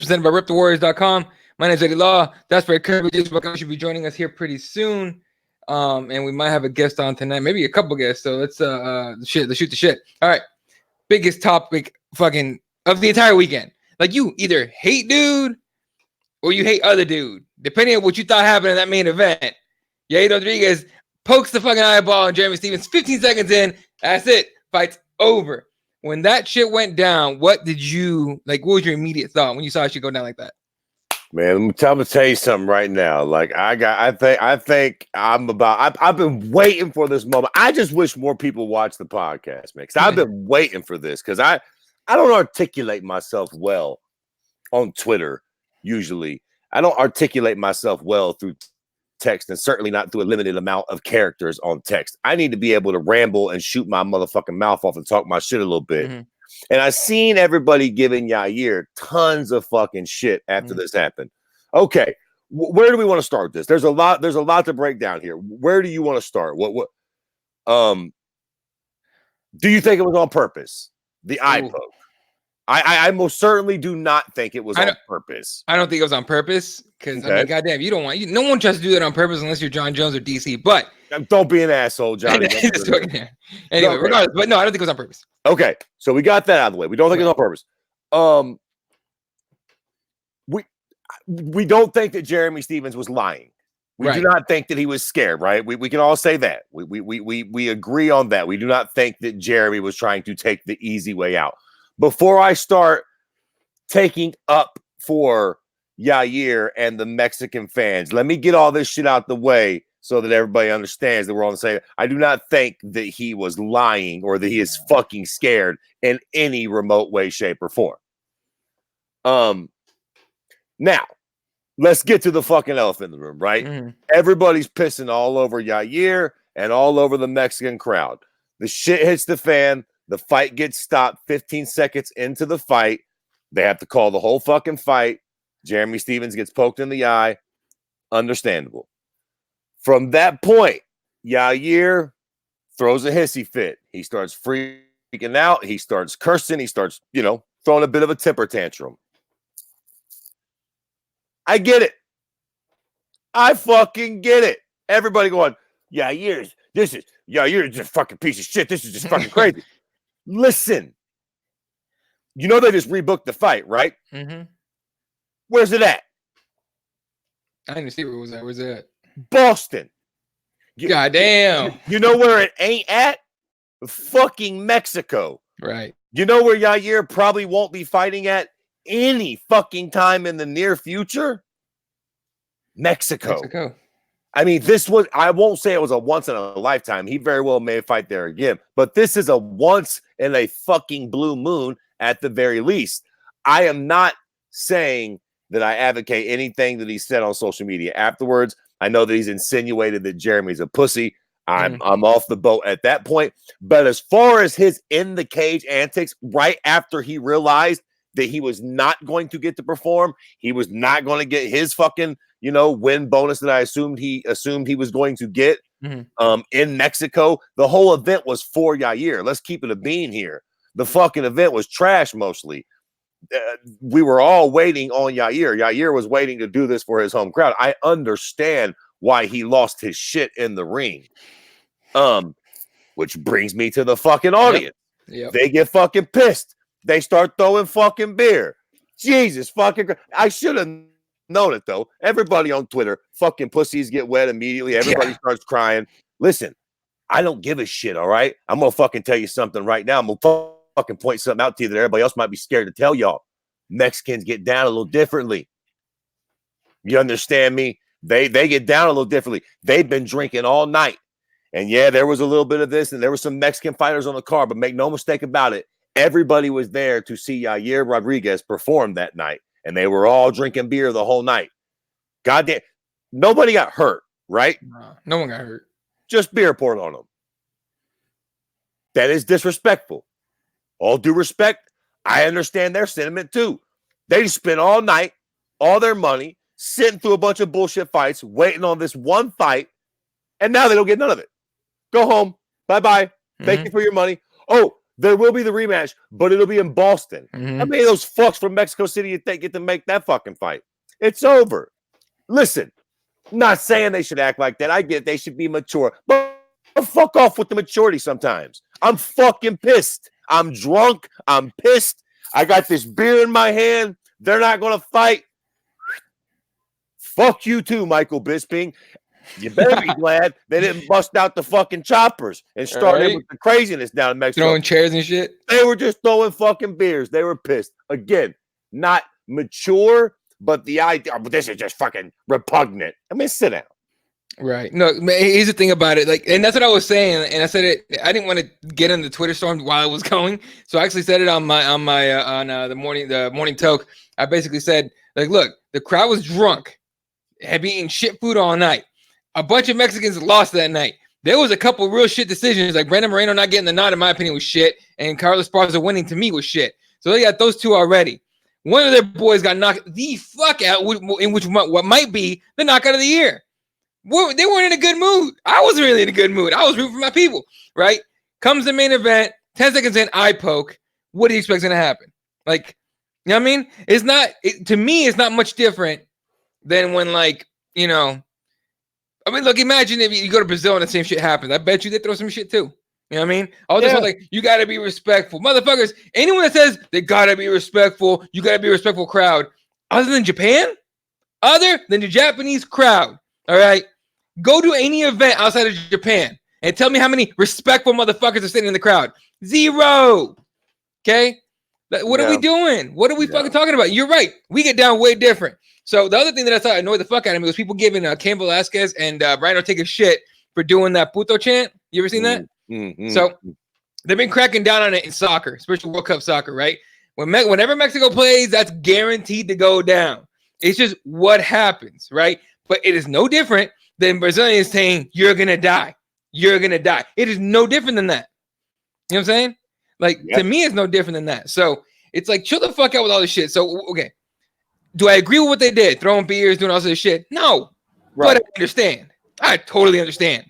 presented by RipTheWarriors.com. My name is Eddie Law. That's where Kirby should be joining us here pretty soon. And we might have a guest on tonight, maybe a couple guests. So let's shoot the shit. All right. Biggest topic fucking of the entire weekend. Like, you either hate dude or you hate other dude, depending on what you thought happened in that main event. Yair Rodriguez pokes the fucking eyeball on Jeremy Stephens 15 seconds in. That's it. Fight's over. When that shit went down, what was your immediate thought when you saw it shit go down like that? Man, I'm gonna tell you something right now. Like, I've been waiting for this moment. I just wish more people watch the podcast, man, because I've been waiting for this, because I don't articulate myself well on Twitter. Usually, I don't articulate myself well through text, and certainly not through a limited amount of characters on text. I need to be able to ramble and shoot my motherfucking mouth off and talk my shit a little bit. Mm-hmm. And I've seen everybody giving Yair tons of fucking shit after this happened. Okay, where do we want to start this? There's a lot to break down here. Where do you want to start? What do you think it was on purpose? The eye poke. I most certainly do not think it was on purpose. I don't think it was on purpose, because I mean, goddamn, no one tries to do that on purpose unless you're John Jones or DC. But don't be an asshole, Johnny. Anyway, regardless, but no, I don't think it was on purpose. Okay, so we got that out of the way. We don't think it was on purpose. We don't think that Jeremy Stephens was lying. We do not think that he was scared, right? We can all say that. We agree on that. We do not think that Jeremy was trying to take the easy way out. Before I start taking up for Yair and the Mexican fans, let me get all this shit out the way so that everybody understands that we're on the same. I do not think that he was lying or that he is fucking scared in any remote way, shape, or form. Now, let's get to the fucking elephant in the room, right? Mm-hmm. Everybody's pissing all over Yair and all over the Mexican crowd. The shit hits the fan. The fight gets stopped 15 seconds into the fight. They have to call the whole fucking fight. Jeremy Stephens gets poked in the eye. Understandable. From that point, Yair throws a hissy fit. He starts freaking out. He starts cursing. He starts, throwing a bit of a temper tantrum. I get it. I fucking get it. Everybody going, Yair's just a fucking piece of shit. This is just fucking crazy. Listen, they just rebooked the fight, right? Mm-hmm. Where's it at? I didn't see where it was at. Where's it at? Boston. Goddamn. You know where it ain't at? Fucking Mexico. Right. You know where Yair probably won't be fighting at any fucking time in the near future? Mexico. I mean, I won't say it was a once in a lifetime. He very well may fight there again, but this is a once in a fucking blue moon at the very least. I am not saying that I advocate anything that he said on social media afterwards. I know that he's insinuated that Jeremy's a pussy. I'm off the boat at that point. But as far as his in the cage antics, right after he realized that he was not going to get to perform, he was not going to get his fucking win bonus that I assumed he was going to get in Mexico. The whole event was for Yair. Let's keep it a bean here. The fucking event was trash mostly. We were all waiting on Yair. Yair was waiting to do this for his home crowd. I understand why he lost his shit in the ring. Which brings me to the fucking audience. Yep. They get fucking pissed. They start throwing fucking beer. Jesus fucking Christ. I should have known it, though. Everybody on Twitter, fucking pussies get wet immediately. Everybody starts crying. Listen, I don't give a shit, all right? I'm going to fucking tell you something right now. I'm going to fucking point something out to you that everybody else might be scared to tell y'all. Mexicans get down a little differently. You understand me? They get down a little differently. They've been drinking all night. And yeah, there was a little bit of this, and there were some Mexican fighters on the card, but make no mistake about it, everybody was there to see Yair Rodriguez perform that night, and they were all drinking beer the whole night. Goddamn, nobody got hurt, right? No one got hurt. Just beer poured on them. That is disrespectful. All due respect, I understand their sentiment too. They spent all night, all their money, sitting through a bunch of bullshit fights, waiting on this one fight, and now they don't get none of it. Go home. Bye-bye. Thank you for your money. Oh, There will be the rematch, but it'll be in Boston. Mm-hmm. How many of those fucks from Mexico City you think get to make that fucking fight? It's over. Listen, not saying they should act like that. I get it. They should be mature. But fuck off with the maturity sometimes. I'm fucking pissed. I'm drunk. I'm pissed. I got this beer in my hand. They're not going to fight. Fuck you too, Michael Bisping. You better be glad they didn't bust out the fucking choppers and started with the craziness down in Mexico. Throwing chairs and shit. They were just throwing fucking beers. They were pissed. Again, not mature, but the idea, this is just fucking repugnant. I mean, sit down. Right. No, here's the thing about it. Like, and that's what I was saying. And I said it. I didn't want to get in the Twitter storm while it was going, so I actually said it on the morning toke. I basically said, like, look, the crowd was drunk, had been eating shit food all night. A bunch of Mexicans lost that night. There was a couple real shit decisions, like Brandon Moreno not getting the nod, in my opinion, was shit, and Carlos Esparza winning to me was shit. So they got those two already. One of their boys got knocked the fuck out, in which what might be the knockout of the year. They weren't in a good mood. I wasn't really in a good mood. I was rooting for my people, right? Comes the main event, 10 seconds in, eye poke. What do you expect going to happen? Like, you know what I mean? It's not, to me, it's not much different than when, like, you know, I mean, look, imagine if you go to Brazil and the same shit happens. I bet you they throw some shit too. You know what I mean? All this whole, like, you got to be respectful. Motherfuckers, anyone that says they got to be respectful, you got to be a respectful crowd, other than Japan, other than the Japanese crowd, all right? Go to any event outside of Japan and tell me how many respectful motherfuckers are sitting in the crowd. Zero. Okay? What are we doing? What are we fucking talking about? You're right. We get down way different. So the other thing that I thought annoyed the fuck out of me was people giving Cain Velasquez and Brian Ortega shit for doing that puto chant. You ever seen that? Mm-hmm. So they've been cracking down on it in soccer, especially World Cup soccer, right? Whenever Mexico plays, that's guaranteed to go down. It's just what happens, right? But it is no different than Brazilians saying, you're going to die. You're going to die. It is no different than that. You know what I'm saying? Like, to me, it's no different than that. So it's like, chill the fuck out with all this shit. So, okay. Do I agree with what they did? Throwing beers, doing all this shit? No. Right. But I understand. I totally understand.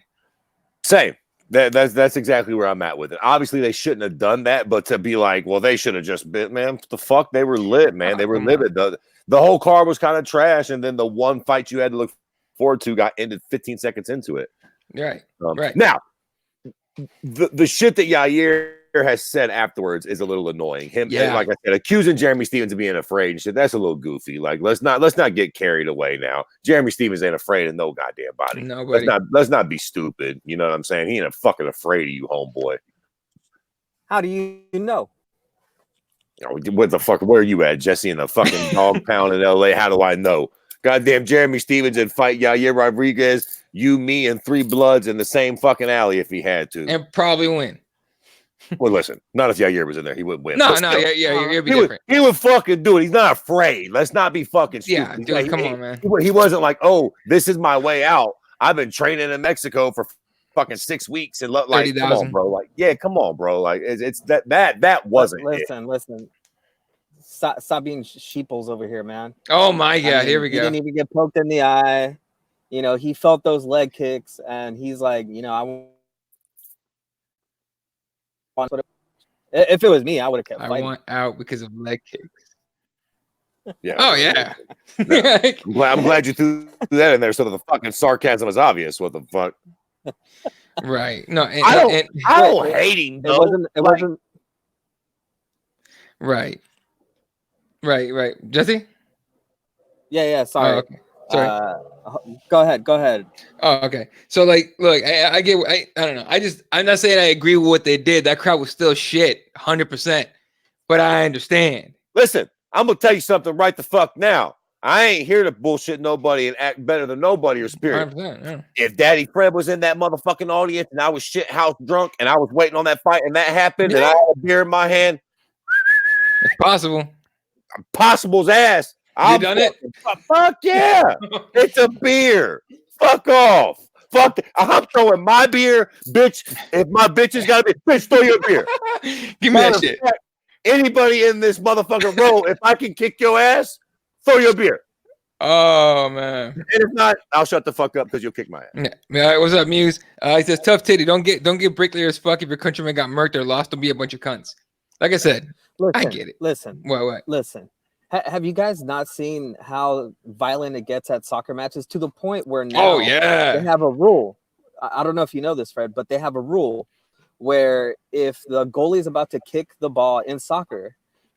Same. That's exactly where I'm at with it. Obviously, they shouldn't have done that, but to be like, well, they should have just been, man, what the fuck? They were lit, man. They were livid. The whole card was kind of trash, and then the one fight you had to look forward to got ended 15 seconds into it. Right. Right. Now, the shit that Yair has said afterwards is a little annoying. Like I said, accusing Jeremy Stevens of being afraid and shit, that's a little goofy. Like, let's not get carried away now. Jeremy Stevens ain't afraid of no goddamn body. Nobody. Let's not be stupid. You know what I'm saying? He ain't fucking afraid of you, homeboy. How do you know? What the fuck? Where are you at, Jesse? In the fucking dog pound in LA? How do I know? Goddamn Jeremy Stevens would fight Yair Rodriguez, you, me, and 3 Bloods in the same fucking alley if he had to. And probably win. Well, listen, not if Yair was in there. He wouldn't win. No, it'd be different. He would fucking do it. He's not afraid. Let's not be fucking stupid. Yeah, dude, come on, man. He wasn't like, oh, this is my way out. I've been training in Mexico for fucking 6 weeks and like, 30,000. come on, bro. Like, yeah, come on, bro. Like, it's that wasn't Listen. Stop being sheeples over here, man. Oh my God, here we go. He didn't even get poked in the eye. You know, he felt those leg kicks, and he's like, you know, I want. If it was me, I would have kept fighting. I want out because of leg kicks. Yeah. Oh yeah. No, I'm glad you threw that in there, so that the fucking sarcasm is obvious. What the fuck? Right. No, I don't hate him. It wasn't. Right. Jesse? Yeah. Sorry. Oh, okay. Sorry. Go ahead. Oh, okay. So, like, look, I get. I don't know. I'm not saying I agree with what they did. That crowd was still shit, 100%. But I understand. Listen, I'm gonna tell you something right the fuck now. I ain't here to bullshit nobody and act better than nobody or spirit. Yeah. If Daddy Fred was in that motherfucking audience and I was shit house drunk and I was waiting on that fight and that happened and I had a beer in my hand, it's possible. Possible's ass. You done it? Fuck yeah. It's a beer. Fuck off. Fuck. I'm throwing my beer, bitch. If my bitch has got to be, bitch, throw your beer. Give me that shit. Anybody in this motherfucking row, if I can kick your ass, throw your beer. Oh man. And if not, I'll shut the fuck up because you'll kick my ass. Yeah. All right, what's up, Muse? He says, "Tough titty. Don't get bricklier as fuck if your countrymen got murked or lost. Don't be a bunch of cunts." Like I said, I get it. Listen. What? Listen. Have you guys not seen how violent it gets at soccer matches to the point where now they have a rule? I don't know if you know this, Fred, but they have a rule where if the goalie is about to kick the ball in soccer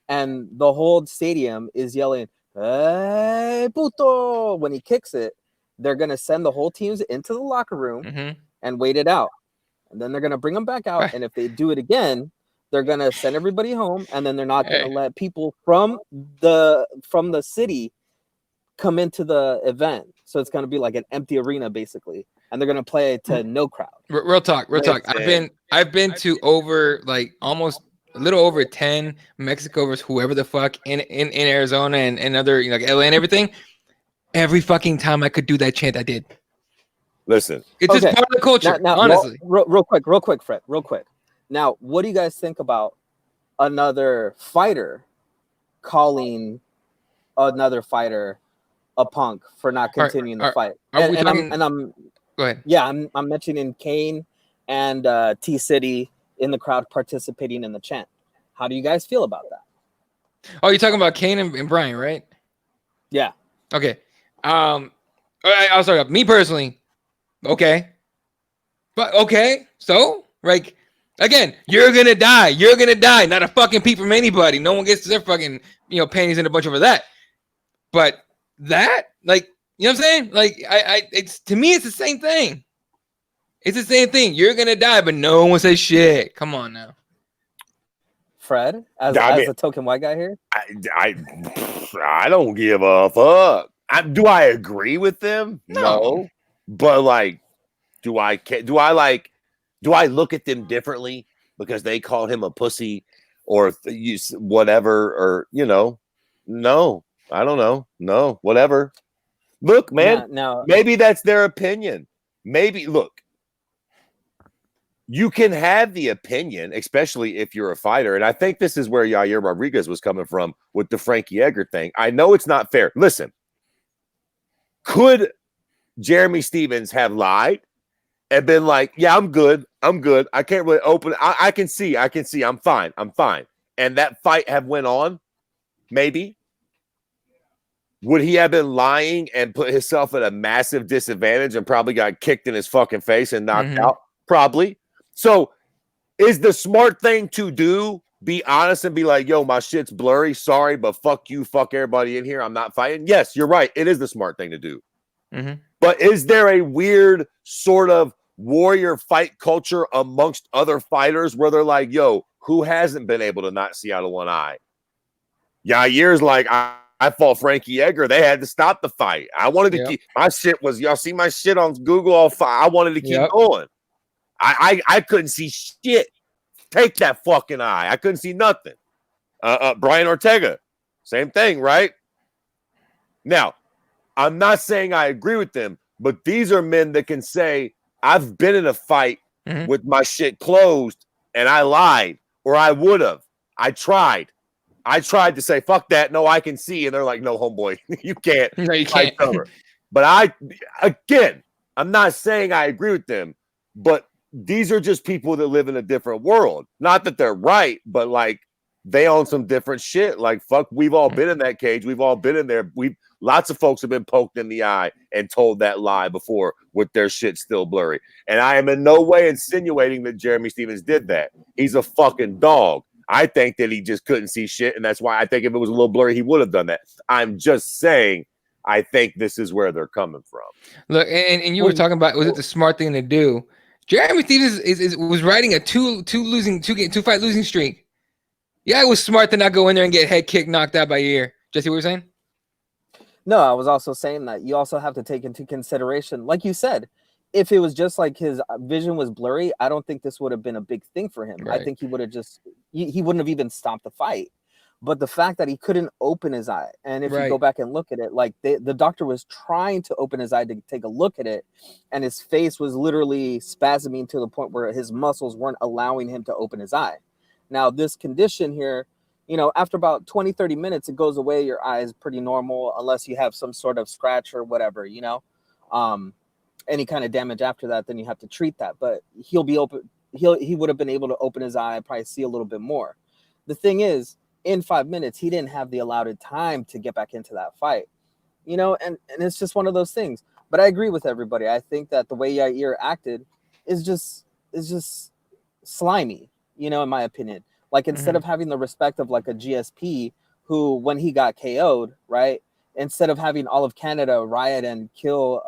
and the whole stadium is yelling, "Hey, puto," when he kicks it, they're going to send the whole teams into the locker room and wait it out. And then they're going to bring them back out. And if they do it again, they're going to send everybody home. And then they're not going to let people from the city come into the event. So it's going to be like an empty arena, basically. And they're going to play to no crowd. Real talk. I've been to over like almost a little over 10 Mexico versus whoever the fuck in Arizona and other, you know, like LA and everything. Every fucking time I could do that chant, I did. Listen, it's just part of the culture. Now, honestly, real quick, Fred. Real quick. Now, what do you guys think about another fighter calling another fighter a punk for not continuing the fight? I'm go ahead. Yeah, I'm mentioning Kane and T City in the crowd participating in the chant. How do you guys feel about that? Oh, you're talking about Kane and Brian, right? Yeah. Okay. I'll start up. Me personally, okay. But okay, so like again, you're gonna die. You're gonna die. Not a fucking peep from anybody. No one gets their fucking, you know, panties in a bunch over that. But that, like, you know what I'm saying? Like, it's to me, it's the same thing. It's the same thing. You're gonna die, but no one says shit. Come on now. Fred, as a token white guy here, I don't give a fuck. Do I agree with them? No. But like, do I look at them differently because they called him a pussy or whatever, or, you know? No, I don't know. No, whatever. Look, man, maybe that's their opinion. Maybe, look, you can have the opinion, especially if you're a fighter. And I think this is where Yair Rodriguez was coming from with the Frankie Edgar thing. I know it's not fair. Listen, could Jeremy Stevens have lied and been like, yeah, I'm good. I can't really open. I can see. I'm fine. And that fight have went on? Maybe. Would he have been lying and put himself at a massive disadvantage and probably got kicked in his fucking face and knocked out? Probably. So is the smart thing to do be honest and be like, yo, my shit's blurry. Sorry, but fuck you. Fuck everybody in here. I'm not fighting. Yes, you're right. It is the smart thing to do. But is there a weird sort of warrior fight culture amongst other fighters where they're like, yo, who hasn't been able to not see out of one eye? Yair's like, I fought Frankie Edgar. They had to stop the fight. I wanted to keep my shit was, y'all see my shit on Google. I wanted to keep going. I couldn't see shit. Take that fucking eye. I couldn't see nothing. Brian Ortega, same thing, right? Now, I'm not saying I agree with them, but these are men that can say, I've been in a fight with my shit closed and I lied, or I would have. I tried to say, fuck that. No, I can see. And they're like, no, homeboy, you can't. No, you can't. But I'm not saying I agree with them, but these are just people that live in a different world. Not that they're right, but like they own some different shit. Like, fuck, we've all been in that cage. We've all been in there. Lots of folks have been poked in the eye and told that lie before with their shit still blurry. And I am in no way insinuating that Jeremy Stevens did that. He's a fucking dog. I think that he just couldn't see shit. And that's why I think if it was a little blurry, he would have done that. I'm just saying, I think this is where they're coming from. Look, and you were talking about, was it the smart thing to do? Jeremy Stevens was riding a two fight losing streak. Yeah, it was smart to not go in there and get head kicked, knocked out by Yair. Jesse, what were you saying? No, I was also saying that you also have to take into consideration, like you said, if it was just like his vision was blurry, I don't think this would have been a big thing for him. Right. I think he would have he wouldn't have even stopped the fight. But the fact that he couldn't open his eye, and if you go back and look at it, like the doctor was trying to open his eye to take a look at it, and his face was literally spasming to the point where his muscles weren't allowing him to open his eye. Now, this condition here, you know, after about 20, 30 minutes, it goes away. Your eye is pretty normal unless you have some sort of scratch or whatever, you know. Any kind of damage after that, then you have to treat that. But he'll be open. He would have been able to open his eye, probably see a little bit more. The thing is, in 5 minutes, he didn't have the allotted time to get back into that fight, you know, and it's just one of those things. But I agree with everybody. I think that the way Yair acted is just slimy, you know, in my opinion. Like, instead of having the respect of like a GSP who, when he got KO'd, right, instead of having all of Canada riot and kill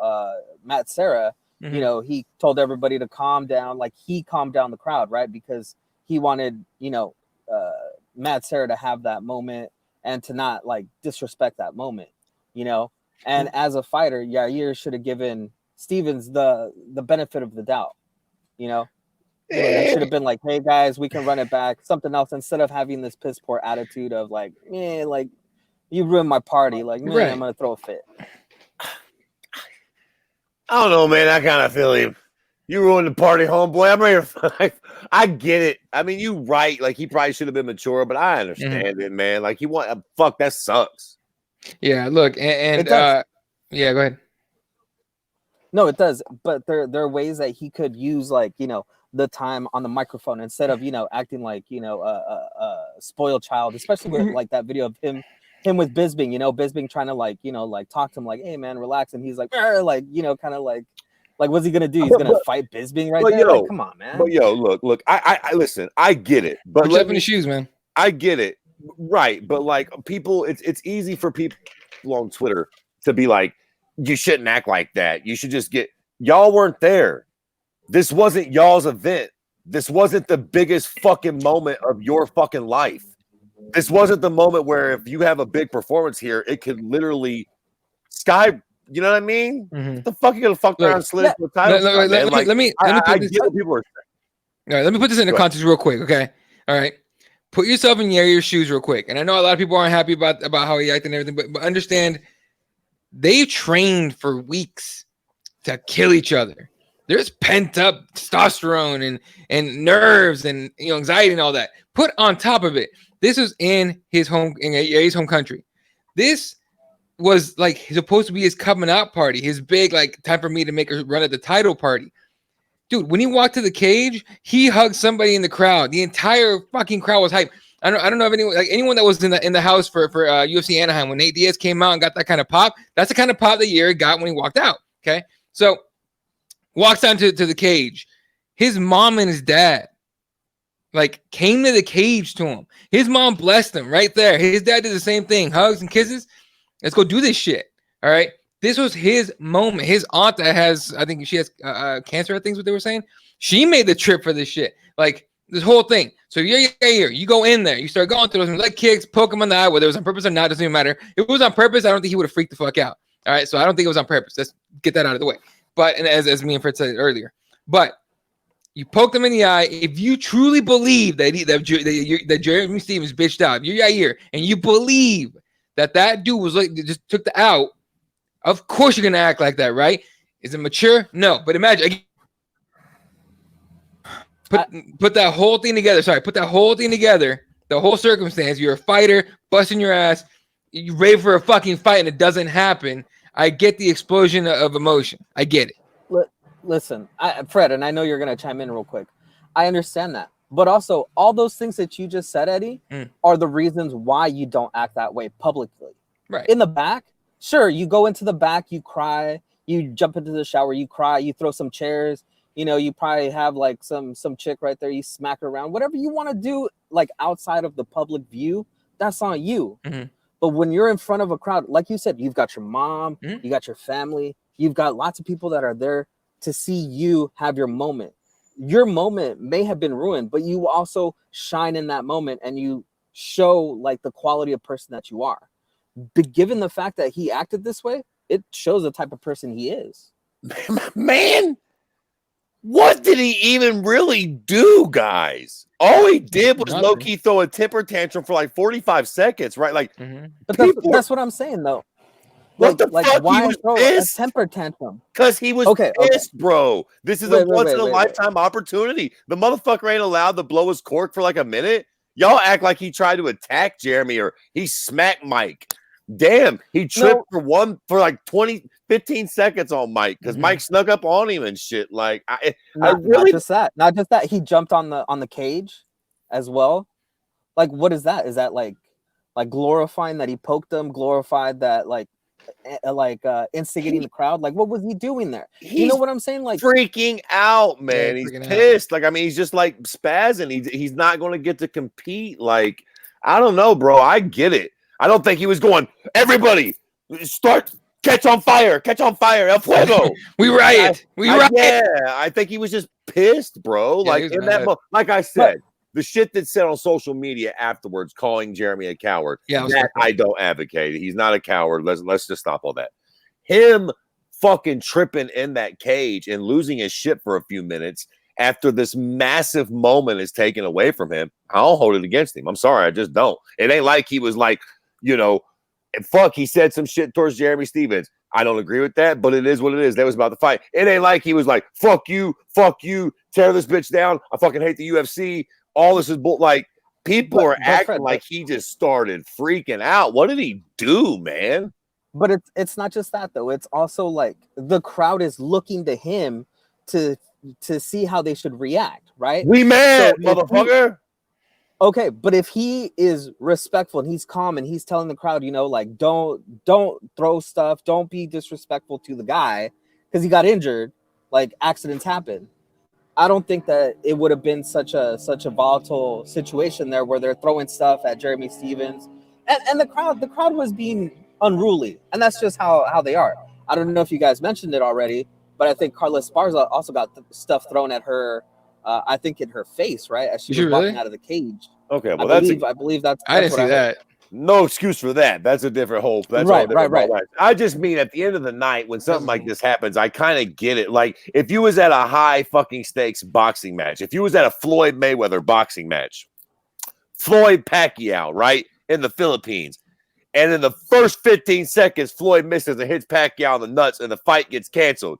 Matt Serra, you know, he told everybody to calm down. Like, he calmed down the crowd, right, because he wanted, you know, Matt Serra to have that moment and to not like disrespect that moment, you know. And as a fighter, Yair should have given Stevens the benefit of the doubt, you know. It should have been like, hey guys, we can run it back, something else, instead of having this piss poor attitude of like, like, you ruined my party, like, man, I'm gonna throw a fit. I don't know, man. I kind of feel him. You ruined the party, homeboy. I'm ready to fight. I get it. I mean, you right. Like, he probably should have been mature, but I understand it, man. Like, fuck, that sucks. Yeah, look, and yeah, go ahead. No, it does. But there are ways that he could use, like, you know, the time on the microphone instead of, you know, acting like, you know, a spoiled child, especially with like that video of him with Bisping, you know, Bisping trying to like, you know, like talk to him like, hey man, relax. And he's like, you know, kind of like, what's he gonna do? He's gonna fight Bisping right there? Like, come on, man. But look, I listen, I get it. But put yourself in the shoes, man. I get it. Right. But like, people, it's easy for people on Twitter to be like, you shouldn't act like that. You should just y'all weren't there. This wasn't y'all's event. This wasn't the biggest fucking moment of your fucking life. This wasn't the moment where if you have a big performance here, it could literally you know what I mean? What the fuck are you gonna fuck around and slid into the title? Let me put this into context real quick, okay? All right. Put yourself in Yair's shoes real quick. And I know a lot of people aren't happy about how he acted and everything, but understand they trained for weeks to kill each other. There's pent up testosterone and nerves and, you know, anxiety and all that. Put on top of it, this was in his home country. This was like supposed to be his coming out party, his big like time for me to make a run at the title party. Dude, when he walked to the cage, he hugged somebody in the crowd. The entire fucking crowd was hyped. I don't know if anyone that was in the house for UFC Anaheim when Nate Diaz came out and got that kind of pop. That's the kind of pop that Yair got when he walked out. Okay, so walks down to the cage. His mom and his dad like came to the cage to him. His mom blessed him right there. His dad did the same thing, hugs and kisses. Let's go do this shit. All right. This was his moment. His aunt that has, I think she has cancer, I think is what they were saying. She made the trip for this shit. Like this whole thing. So you're here. You go in there. You start going through those leg kicks, poke him on the eye, whether it was on purpose or not, doesn't even matter. If it was on purpose, I don't think he would have freaked the fuck out. All right. So I don't think it was on purpose. Let's get that out of the way. But, and as me and Fred said earlier, but you poked him in the eye. If you truly believe that Jeremy Stevens bitched out, you're Yair, and you believe that dude was like, just took the out, of course you're going to act like that, right? Is it mature? No. But imagine, put that whole thing together. Sorry, put that whole thing together, the whole circumstance. You're a fighter, busting your ass, you ready for a fucking fight, and it doesn't happen. I get the explosion of emotion. I get it. Listen, Fred, and I know you're going to chime in real quick. I understand that. But also, all those things that you just said, Eddie, are the reasons why you don't act that way publicly. Right. In the back, sure, you go into the back, you cry, you jump into the shower, you cry, you throw some chairs, you know, you probably have like some chick right there, you smack her around. Whatever you want to do, like outside of the public view, that's on you. But when you're in front of a crowd, like you said, you've got your mom, you got your family, you've got lots of people that are there to see you have your moment. Your moment may have been ruined, but you also shine in that moment and you show like the quality of person that you are. But given the fact that he acted this way, it shows the type of person he is. Man, what did he even really do, guys? All he did was low-key throw a temper tantrum for like 45 seconds, right? Like, but that's what I'm saying, though. What the fuck? Why he was throw pissed? A temper tantrum? Because he was pissed, bro. This is a once-in-a-lifetime opportunity. The motherfucker ain't allowed to blow his cork for like a minute. Y'all act like he tried to attack Jeremy or he smacked Mike. Damn, he tripped for like 15 seconds on Mike because Mike snuck up on him and shit. Like, not just that. He jumped on the cage as well. Like, what is that? Is that like glorifying that he poked him? Glorified that instigating the crowd? Like, what was he doing there? You know what I'm saying? Like, freaking out, man. Yeah, he's pissed. Like, I mean, he's just like spazzing. He's not going to get to compete. Like, I don't know, bro. I get it. I don't think he was going, everybody, catch on fire, El Fuego. We riot. Yeah, I think he was just pissed, bro. Yeah, like, in that moment, like I said, the shit that's said on social media afterwards, calling Jeremy a coward, that I don't advocate. He's not a coward. Let's just stop all that. Him fucking tripping in that cage and losing his shit for a few minutes after this massive moment is taken away from him, I don't hold it against him. I'm sorry, I just don't. It ain't like he was like, he said some shit towards Jeremy Stevens. I don't agree with that, but it is what it is. That was about the fight. It ain't like he was like, fuck you, tear this bitch down. I fucking hate the UFC. All this is like, people are acting like he just started freaking out. What did he do, man? But it's not just that, though. It's also like the crowd is looking to him to see how they should react, right? We mad, motherfucker. Okay, but if he is respectful and he's calm and he's telling the crowd, like, don't throw stuff, don't be disrespectful to the guy because he got injured, like, accidents happen. I don't think that it would have been such a volatile situation there where they're throwing stuff at Jeremy Stevens, and the crowd was being unruly, and that's just how they are. I don't know if you guys mentioned it already, but I think Carla Esparza also got stuff thrown at her. I think in her face, right, as she was walking out of the cage. Okay, well, I believe that's I didn't see that. No excuse for that. That's a different whole. That's right. I just mean at the end of the night when something like this happens, I kind of get it. Like if you was at a high fucking stakes boxing match, if you was at a Floyd Mayweather boxing match, Floyd Pacquiao, right, in the Philippines, and in the first 15 seconds, Floyd misses and hits Pacquiao in the nuts, and the fight gets canceled.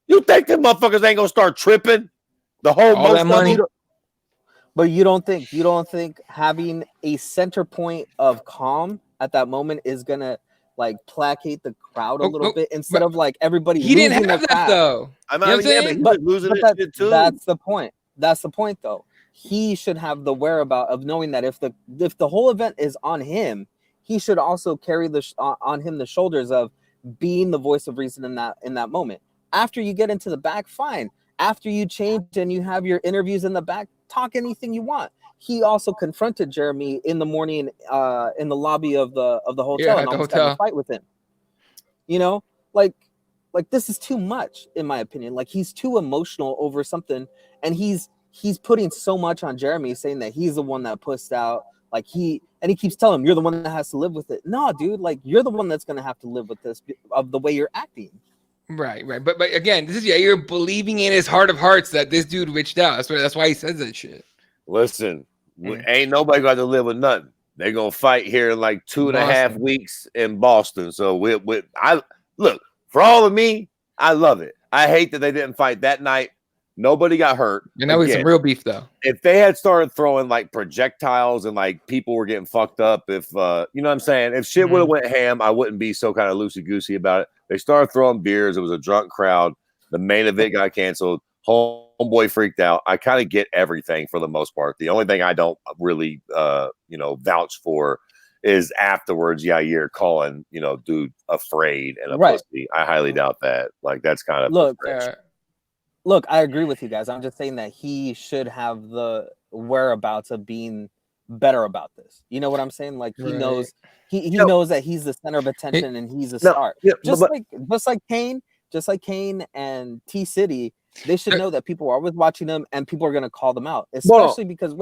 You think them motherfuckers ain't gonna start tripping? The whole all that money. But you don't think having a center point of calm at that moment is gonna like placate the crowd a little bit instead of like everybody? He didn't have that though. I mean, but losing it too. That's the point. That's the point, though. He should have the whereabouts of knowing that if the whole event is on him, he should also carry on him the shoulders of being the voice of reason in that moment. After you get into the back, fine. After you change and you have your interviews in the back, talk anything you want. He also confronted Jeremy in the morning in the lobby of the hotel and almost had a fight with him. Like this is too much in my opinion. Like he's too emotional over something, and he's putting so much on Jeremy, saying that he's the one that pushed out. Like he keeps telling him, you're the one that has to live with it. No, dude, like you're the one that's gonna have to live with this of the way you're acting. Right. But again, this is you're believing in his heart of hearts that this dude reached out. That's why he says that shit. Listen, ain't nobody got to live with nothing. They're gonna fight here in like 2.5 weeks in Boston. So I look, for all of me, I love it. I hate that they didn't fight that night. Nobody got hurt. And that was some real beef though. If they had started throwing like projectiles and like people were getting fucked up, if you know what I'm saying, if shit would have went ham, I wouldn't be so kind of loosey-goosey about it. They started throwing beers. It was a drunk crowd. The main event got canceled. Homeboy freaked out. I kind of get everything for the most part. The only thing I don't really vouch for is afterwards, you're calling, dude afraid and a pussy. I highly doubt that. Like that's kind of Look, I agree with you guys. I'm just saying that he should have the whereabouts of being better about this. You know what I'm saying? Like he knows he knows that he's the center of attention and he's a star. Just like Kane and T City, they should know that people are always watching them and people are gonna call them out. Especially because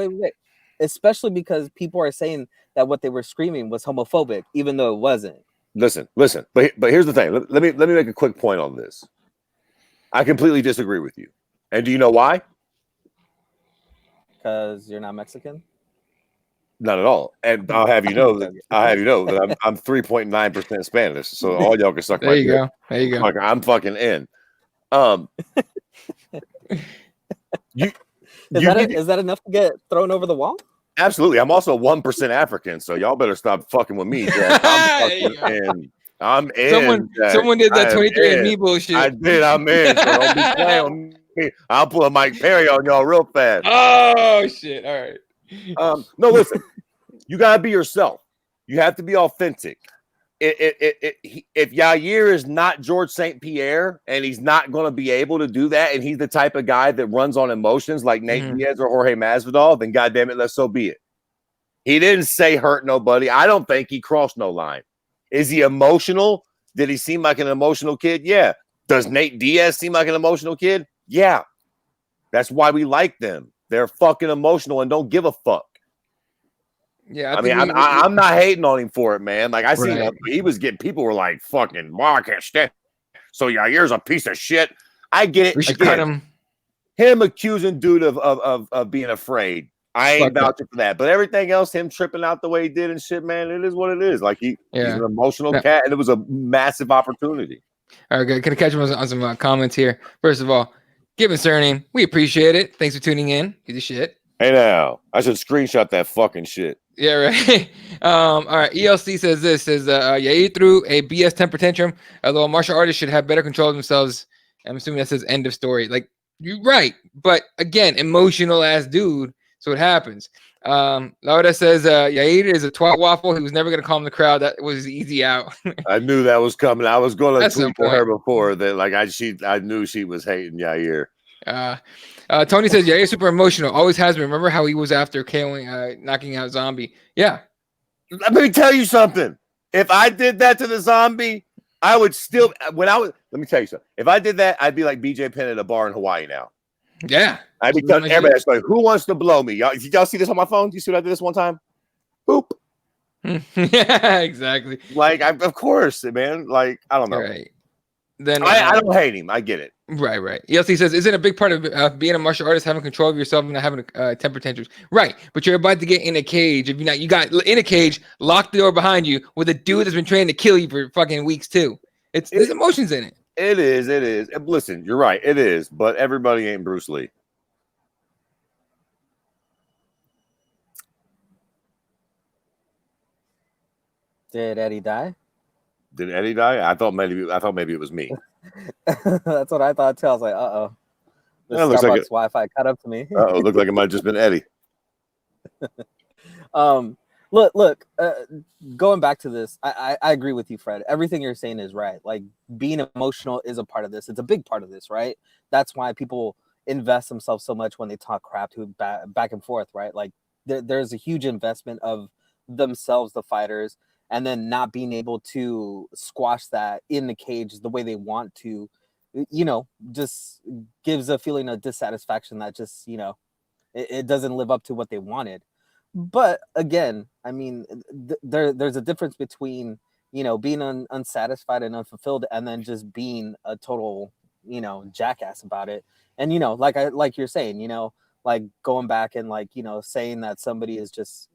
especially because people are saying that what they were screaming was homophobic, even though it wasn't. Listen. But here's the thing. Let me make a quick point on this. I completely disagree with you. And do you know why? Because you're not Mexican? Not at all. And I'll have you know that I'm 3.9% Spanish. So all y'all can suck my dick. There you go. I'm fucking in. Is that enough to get thrown over the wall? Absolutely. I'm also 1% African, so y'all better stop fucking with me, Jack. I'm in. Someone did that 23andMe bullshit. I did. I'm in. So don't be playing with me. I'll pull a Mike Perry on y'all real fast. Oh shit! All right. No, listen. You gotta be yourself. You have to be authentic. If Yair is not George St. Pierre and he's not going to be able to do that, and he's the type of guy that runs on emotions like Nate Diaz or Jorge Masvidal, then goddamn it, let's so be it. He didn't say hurt nobody. I don't think he crossed no line. Is he emotional? Did he seem like an emotional kid? Yeah. Does Nate Diaz seem like an emotional kid? Yeah. That's why we like them. They're fucking emotional and don't give a fuck. Yeah, I'm not hating on him for it, man. Like I seen he was getting people were like, "Fucking, well, I can't stand." So Yair's a piece of shit. I get it. We should cut him. Him accusing dude of being afraid. I ain't vouching for that. But everything else, him tripping out the way he did and shit, man, it is what it is. Like he's an emotional cat, and it was a massive opportunity. All right, good. Can I catch him on some comments here? First of all, given surname, we appreciate it. Thanks for tuning in. You the shit. Hey now, I should screenshot that fucking shit. Yeah, right. All right. ELC says Yair threw a BS temper tantrum, although martial artists should have better control of themselves. I'm assuming that says end of story. Like, you're right. But again, emotional ass dude. So it happens. Laura says Yair is a twat waffle. He was never going to calm the crowd. That was easy out. I knew that was coming. I was going to tweet to her before that. Like I knew she was hating Yair. Tony says Yair's super emotional. Always has been. Remember how he was after KOing, knocking out Zombie? Yeah. Let me tell you something. If I did that to the Zombie, I would still. Let me tell you something. If I did that, I'd be like BJ Penn at a bar in Hawaii now. Yeah. I'd be telling everybody, like, who wants to blow me? Y'all see this on my phone? You see what I did this one time? Boop. Yeah, exactly. Like, of course, man. Like, I don't know. Right. Then I don't hate him. I get it. Right. ELC says, isn't a big part of being a martial artist having control of yourself and not having temper tantrums? Right. But you're about to get in a cage. If you're not, you got in a cage, lock the door behind you with a dude that's been trained to kill you for fucking weeks too. There's emotions in it. It is. Listen, you're right. It is. But everybody ain't Bruce Lee. Did Eddie die? Did Eddie die? I thought maybe it was me. That's what I thought too. I was like, uh-oh. The Starbucks like Wi-Fi cut up to me. Uh-oh, looked like it might have just been Eddie. Look, going back to this, I agree with you, Fred. Everything you're saying is right. Like, being emotional is a part of this. It's a big part of this, right? That's why people invest themselves so much when they talk crap to back and forth, right? Like, there's a huge investment of themselves, the fighters, and then not being able to squash that in the cage the way they want to, just gives a feeling of dissatisfaction that just, it doesn't live up to what they wanted. But again, I mean, there's a difference between, being unsatisfied and unfulfilled and then just being a total, jackass about it. And, like you're saying, like going back and saying that somebody is just,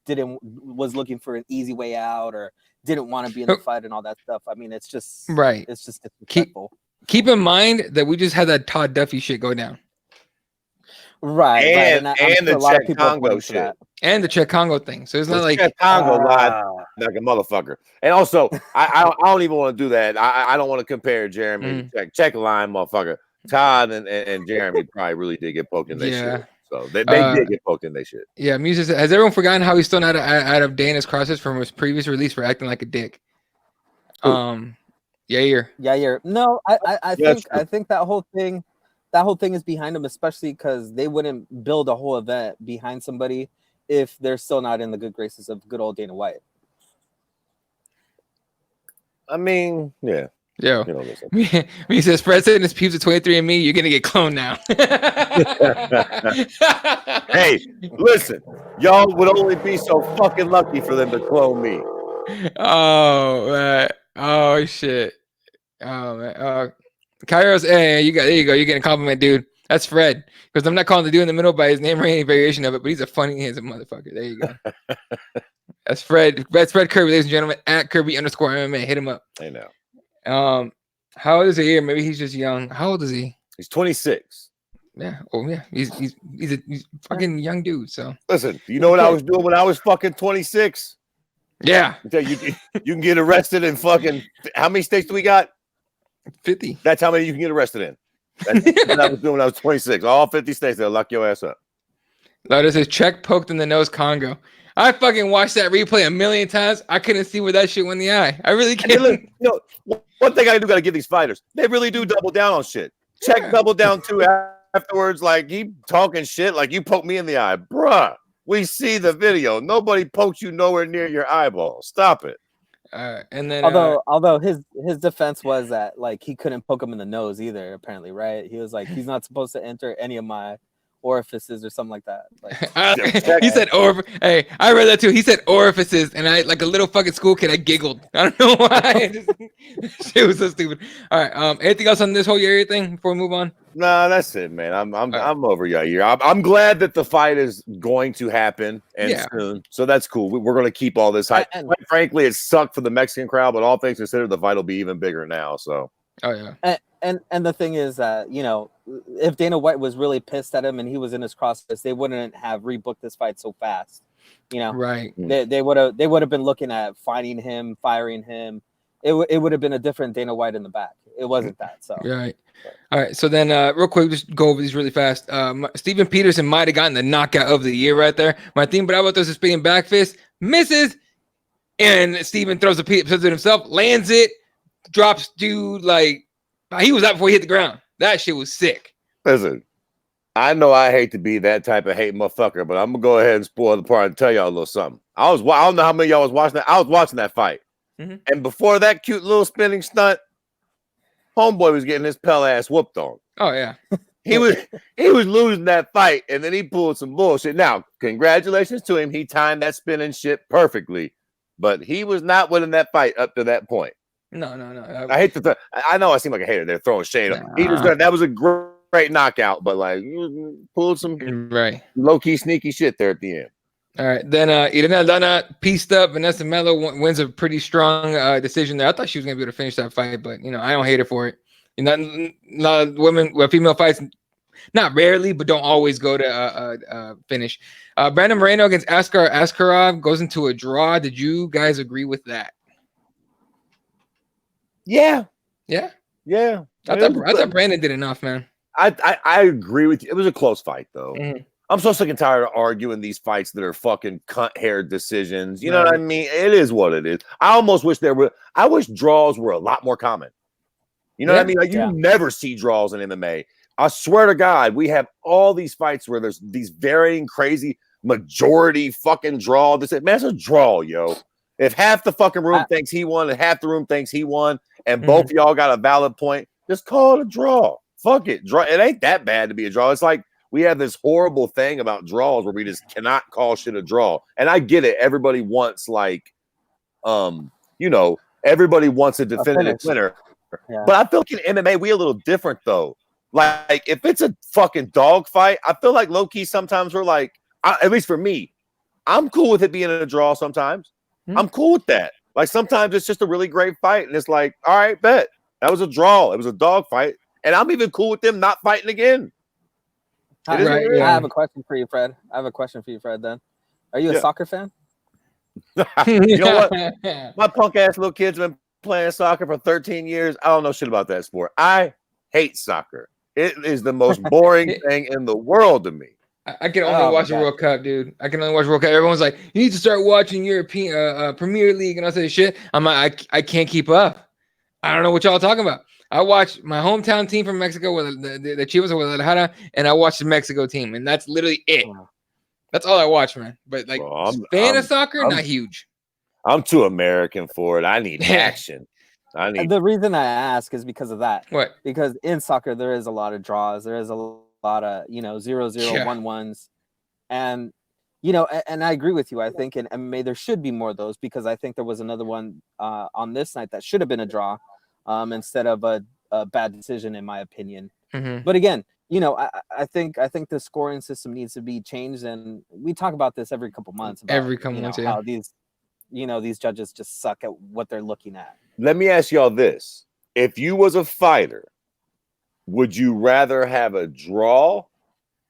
was looking for an easy way out or didn't want to be in the fight and all that stuff. I mean, it's just right. It's just disrespectful. Keep in mind that we just had that Todd Duffy shit go down. Right. And the Czech Congo shit. And the Czech Congo thing. So it's not like Czech Congo lied like a motherfucker. And also, I don't even want to do that. I don't want to compare Jeremy to Czech line motherfucker. Todd and Jeremy probably really did get poked in their shit. So they did get poked in their shit. Yeah, Muse has everyone forgotten how he's still not out of Dana's crosses from his previous release for acting like a dick? Yair. No, I think that whole thing is behind him, especially because they wouldn't build a whole event behind somebody if they're still not in the good graces of good old Dana White. I mean, yeah. Yo, he says Fred said in his pubes at 23andMe, you're gonna get cloned now. Hey, listen, y'all would only be so fucking lucky for them to clone me. Oh man. Oh shit. Oh man. Kairos, hey, there you go. You're getting a compliment, dude. That's Fred. Because I'm not calling the dude in the middle by his name or any variation of it, but he's a motherfucker. There you go. That's Fred. That's Fred Kirby, ladies and gentlemen, at Kirby_MMA. Hit him up. I know. How old is he here? Maybe he's just young. How old is he? He's 26. Yeah. Oh yeah. He's a fucking young dude. So listen, you know what I was doing when I was fucking 26? Yeah. You can get arrested in fucking how many states do we got? 50. That's how many you can get arrested in. That's what I was doing when I was 26. All 50 states, they'll lock your ass up. Lotus says check poked in the nose Congo. I fucking watched that replay a million times. I couldn't see where that shit went in the eye. I really can't. You know, one thing I do got to give these fighters, they really do double down on shit. Check double down too afterwards. Like, he talking shit like you poked me in the eye. Bruh, we see the video. Nobody poked you nowhere near your eyeball. Stop it. And then although his defense was that like he couldn't poke him in the nose either, apparently, right? He was like, he's not supposed to enter any of my orifices or something like that. Like, he said hey, I read that too. He said orifices, and I, like a little fucking school kid, I giggled. I don't know why. It was so stupid. All right. Anything else on this whole Yair thing before we move on? No, that's it, man. I'm over Yair. I'm glad that the fight is going to happen soon. So that's cool. We're going to keep all this hype. Quite frankly, it sucked for the Mexican crowd, but all things considered, the fight will be even bigger now. So. Oh yeah. And the thing is that, you know, if Dana White was really pissed at him and he was in his crossfits, they wouldn't have rebooked this fight so fast. You know, right? They would have been looking at fighting him, firing him. It would have been a different Dana White in the back. It wasn't that. So right. All right. So then, real quick, just go over these really fast. Steven Peterson might have gotten the knockout of the year right there. Martin Bravo throws a spinning back fist, misses, and Steven throws a piece of himself, lands it, drops dude like. He was out before he hit the ground. That shit was sick. Listen, I know I hate to be that type of hate motherfucker, but I'm gonna go ahead and spoil the part and tell y'all a little something. I don't know how many of y'all was watching that. I was watching that fight, and before that cute little spinning stunt, homeboy was getting his pell ass whooped on. Oh yeah, he was losing that fight, and then he pulled some bullshit. Now, congratulations to him. He timed that spinning shit perfectly, but he was not winning that fight up to that point. No. I hate to. I know I seem like a hater. They're throwing shade. That was a great knockout, but like you pulled some low key sneaky shit there at the end. All right, then Irene Aldana pieced up. Vanessa Mello wins a pretty strong decision there. I thought she was gonna be able to finish that fight, but you know I don't hate her for it. You know, not women, female fights, not rarely, but don't always go to finish. Brandon Moreno against Askar Askarov goes into a draw. Did you guys agree with that? Yeah. I thought Brandon did enough, man. I agree with you. It was a close fight, though. I'm so sick and tired of arguing these fights that are fucking cunt-haired decisions. You know what I mean? It is what it is. I almost wish I wish draws were a lot more common. You know what I mean? Like, you never see draws in MMA. I swear to God, we have all these fights where there's these varying, crazy majority fucking draw. Man, it's a draw, yo. If half the fucking room thinks he won and half the room thinks he won, and both of y'all got a valid point, just call it a draw. Fuck it. Draw. It ain't that bad to be a draw. It's like we have this horrible thing about draws where we just cannot call shit a draw. And I get it. Everybody wants everybody wants a definitive winner. Yeah. But I feel like in MMA, we a little different though. Like if it's a fucking dog fight, I feel like low key sometimes we're like, at least for me, I'm cool with it being a draw sometimes. I'm cool with that. Like sometimes it's just a really great fight, and it's like, all right, bet that was a draw. It was a dog fight, and I'm even cool with them not fighting again. I have a question for you, Fred. Then, are you a soccer fan? You know what? My punk ass little kid's been playing soccer for 13 years. I don't know shit about that sport. I hate soccer. It is the most boring thing in the world to me. I can only watch the World Cup, dude. I can only watch World Cup. Everyone's like, you need to start watching European Premier League and all that shit. I'm like, I can't keep up. I don't know what y'all talking about. I watch my hometown team from Mexico, with the Chivas of Guadalajara, and I watch the Mexico team, and that's literally it. That's all I watch, man. But like, fan of soccer, not huge. I'm too American for it. I need action. The reason I ask is because of that. What? Because in soccer there is a lot of draws. There is a lot of 0-0, 1-1s, and and I agree with you. I think in MMA there should be more of those, because I think there was another one on this night that should have been a draw instead of a bad decision, in my opinion. But again, I think the scoring system needs to be changed, and we talk about this every couple months. How these judges just suck at what they're looking at. Let me ask y'all this: if you was a fighter would you rather have a draw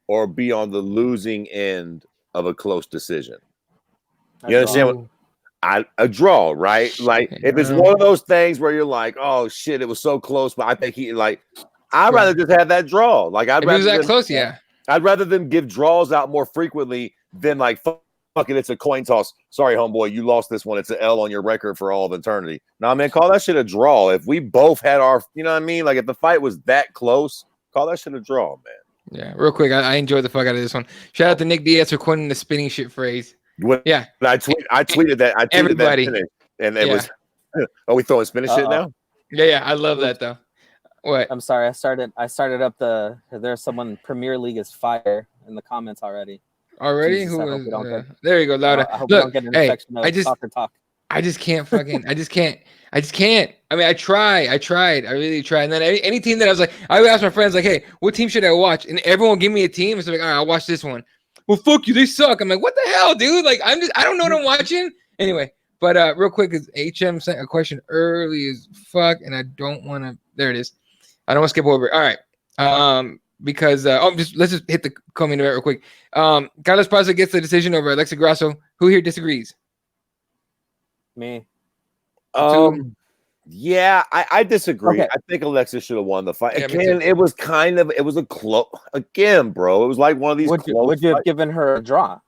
or be on the losing end of a close decision? You understand? A draw, right? Like if it's one of those things where you're like, oh shit, it was so close, but I think I'd rather just have that draw. Like I'd rather that close, yeah. I'd rather them give draws out more frequently than like fucking it's a coin toss. Sorry, homeboy, you lost this one. It's an L on your record for all of eternity. Nah, man, call that shit a draw. If we both had our, you know what I mean? Like if the fight was that close, call that shit a draw, man. Yeah, real quick, I enjoyed the fuck out of this one. Shout out to Nick Diaz for coining the spinning shit phrase. Yeah, I tweeted that. I tweeted everybody. That finish, and it was. Are we throwing spinning shit now? Yeah, I love that though. What? I'm sorry, I started up there's someone Premier League is fire in the comments already. Jesus, who was? There you go, Lauda. I hope we don't get an infection of soccer talk. I just can't fucking. I just can't. I mean, I tried. I really tried. And then any team that I was like, I would ask my friends like, hey, what team should I watch? And everyone would give me a team. So like, all right, I'll watch this one. Well, fuck you, they suck. I'm like, what the hell, dude? Like, I don't know what I'm watching. Anyway, but real quick, is HM sent a question early as fuck, and I don't want to. There it is. I don't want to skip over it. All right. Because let's just hit the comment event real quick. Carlos Paz gets the decision over Alexa Grasso. Who here disagrees? Me. Yeah, I disagree. Okay. I think Alexa should have won the fight. Again, it was a close. Again, bro, it was like one of these. Would you have given her a draw?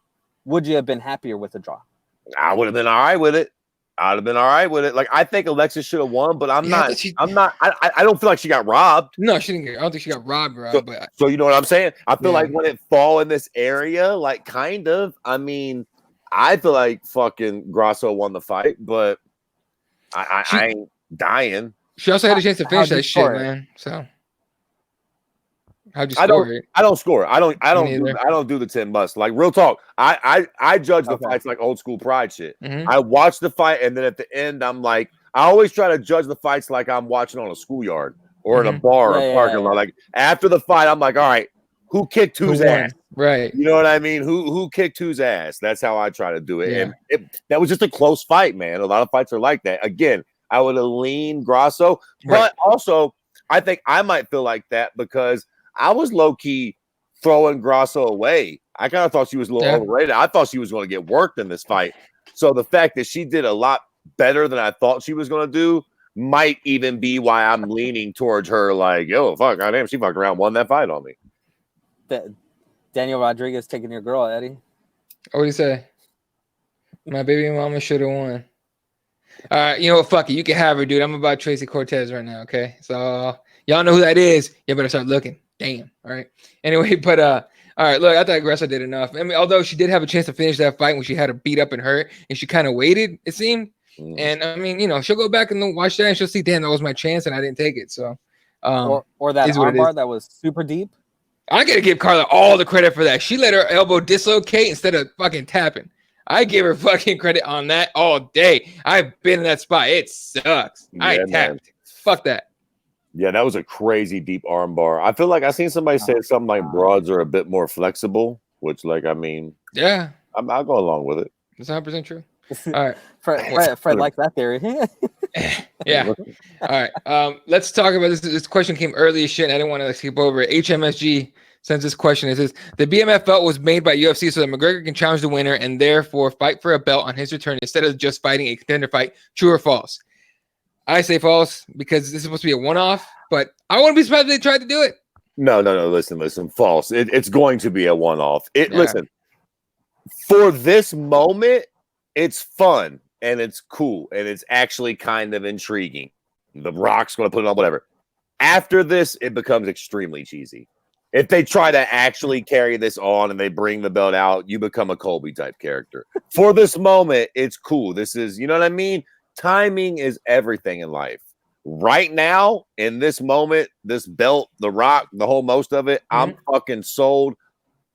Would you have been happier with a draw? I would have been all right with it. Like I think Alexa should have won, but I'm not. I don't feel like she got robbed. No, she didn't. I don't think she got robbed. So you know what I'm saying? I feel like when it fall in this area, like kind of. I mean, I feel like fucking Grasso won the fight, but I ain't dying. She also had a chance to finish that shit, man. So how'd you score it? I don't score. I don't do the 10 bucks. Like real talk. I judge the fights like old school pride shit. Mm-hmm. I watch the fight and then at the end I'm like, I always try to judge the fights like I'm watching on a schoolyard or in a bar or a parking lot. Like after the fight, I'm like, all right, who kicked whose ass? Right. You know what I mean? Who kicked whose ass? That's how I try to do it. Yeah. And that was just a close fight, man. A lot of fights are like that. Again, I would have leaned Grasso, but also I think I might feel like that because I was low-key throwing Grasso away. I kind of thought she was a little overrated. I thought she was going to get worked in this fight. So the fact that she did a lot better than I thought she was going to do might even be why I'm leaning towards her like, yo, fuck, goddamn, she fucked around, won that fight on me. Daniel Rodriguez taking your girl, Eddie. What do you say? My baby mama should have won. All right, you know what? Fuck it. You can have her, dude. I'm about Tracy Cortez right now, okay? So y'all know who that is. You better start looking. Damn. All right. Anyway, but all right, look, I thought Grasso did enough. I mean, although she did have a chance to finish that fight when she had her beat up and hurt, and she kind of waited, it seemed. And I mean, you know, she'll go back and watch that and she'll see, damn, that was my chance and I didn't take it. So or that armbar that was super deep. I gotta give Carla all the credit for that. She let her elbow dislocate instead of fucking tapping. I give her fucking credit on that all day. I've been in that spot. It sucks. Yeah, I tapped. Man. Fuck that. Yeah, that was a crazy deep arm bar. I feel like I seen somebody say something like broads are a bit more flexible, which, like, I mean, yeah, I'll go along with it. It's 100% true. All right, Fred likes that theory. Yeah. All right. Let's talk about this. This question came early as shit. I didn't want to skip over it. HMSG sends this question. It says the BMF belt was made by UFC so that McGregor can challenge the winner and therefore fight for a belt on his return instead of just fighting a contender fight. True or false? I say false because this is supposed to be a one-off, but I wouldn't be surprised if they tried to do it. No. Listen. False. It's going to be a one-off. Listen, for this moment, it's fun and it's cool and it's actually kind of intriguing. The Rock's going to put it on whatever. After this, it becomes extremely cheesy. If they try to actually carry this on and they bring the belt out, you become a Colby type character. For this moment, it's cool. This is, you know what I mean? Timing is everything in life. Right now, in this moment, this belt, the Rock, the whole most of it, I'm fucking sold,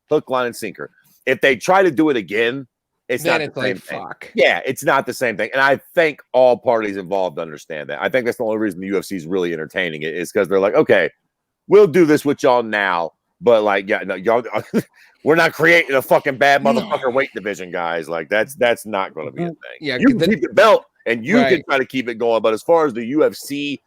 hook, line, and sinker. If they try to do it again, it's not the same thing. Fuck. Yeah, it's not the same thing. And I think all parties involved understand that. I think that's the only reason the UFC is really entertaining it is because they're like, okay, we'll do this with y'all now. But like, yeah, no, y'all, we're not creating a fucking bad motherfucker weight division, guys. Like that's not going to be a thing. Yeah, you can keep the belt and you can try to keep it going. But as far as the UFC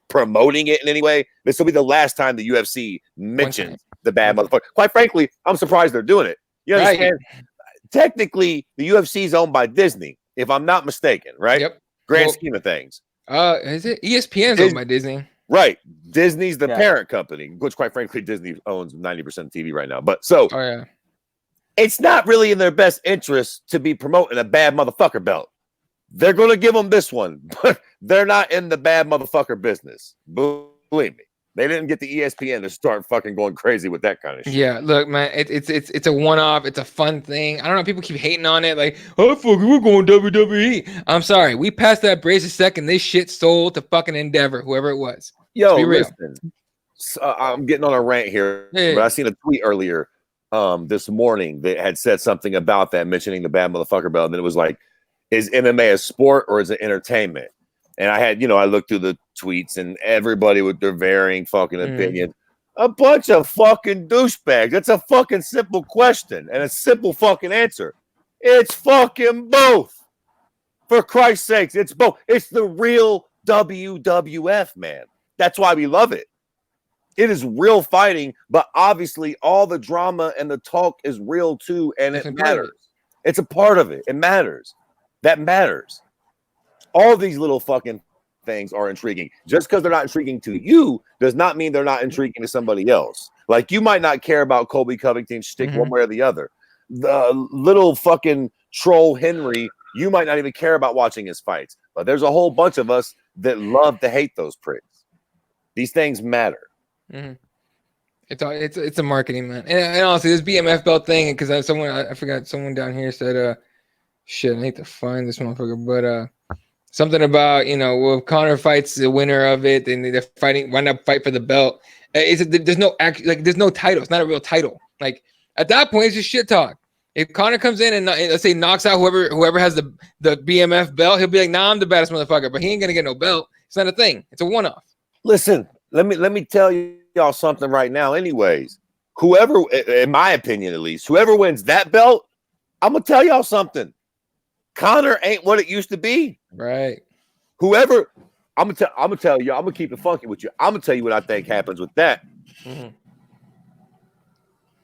promoting it in any way, this will be the last time the UFC mentions the bad motherfucker. Quite frankly, I'm surprised they're doing it. You understand? Right. Technically, the UFC is owned by Disney, if I'm not mistaken, right? Yep. Grand scheme of things. Is it ESPN's owned by Disney? Right. Disney's the parent company, which quite frankly, Disney owns 90% of TV right now. But so it's not really in their best interest to be promoting a bad motherfucker belt. They're going to give them this one, but they're not in the bad motherfucker business. Believe me. They didn't get the ESPN to start fucking going crazy with that kind of shit. Yeah, look, man, it's a one-off. It's a fun thing. I don't know. People keep hating on it, like, oh, fuck, we're going WWE. I'm sorry, we passed that brace a second. This shit sold to fucking Endeavor, whoever it was. Yo, listen, I'm getting on a rant here, but I seen a tweet earlier this morning that had said something about that, mentioning the bad motherfucker belt, and then it was like, is MMA a sport or is it entertainment? And I had, I looked through the tweets and everybody with their varying fucking opinions. A bunch of fucking douchebags. That's a fucking simple question and a simple fucking answer. It's fucking both. For Christ's sakes, it's both. It's the real WWF, man. That's why we love it. It is real fighting, but obviously all the drama and the talk is real too, and it matters. It's a part of it. It matters. That matters. All these little fucking things are intriguing. Just because they're not intriguing to you does not mean they're not intriguing to somebody else. Like, you might not care about Colby Covington's shtick one way or the other. The little fucking troll Henry, you might not even care about watching his fights. But there's a whole bunch of us that love to hate those pricks. These things matter. It's a marketing, man. And honestly, this BMF belt thing, because I forgot, someone down here said, shit, I need to find this motherfucker, but something about, well, if Conor fights the winner of it, and they're fighting, why not fight for the belt? There's no there's no title. It's not a real title. Like, at that point, it's just shit talk. If Conor comes in and let's say knocks out whoever has the BMF belt, he'll be like, nah, I'm the baddest motherfucker, but he ain't gonna get no belt. It's not a thing. It's a one-off. Listen, let me tell y'all something right now. Anyways, whoever, in my opinion at least, whoever wins that belt, I'm gonna tell y'all something. Conor ain't what it used to be. Right. Whoever, I'm gonna tell you, I'm gonna keep it funky with you. I'm gonna tell you what I think happens with that.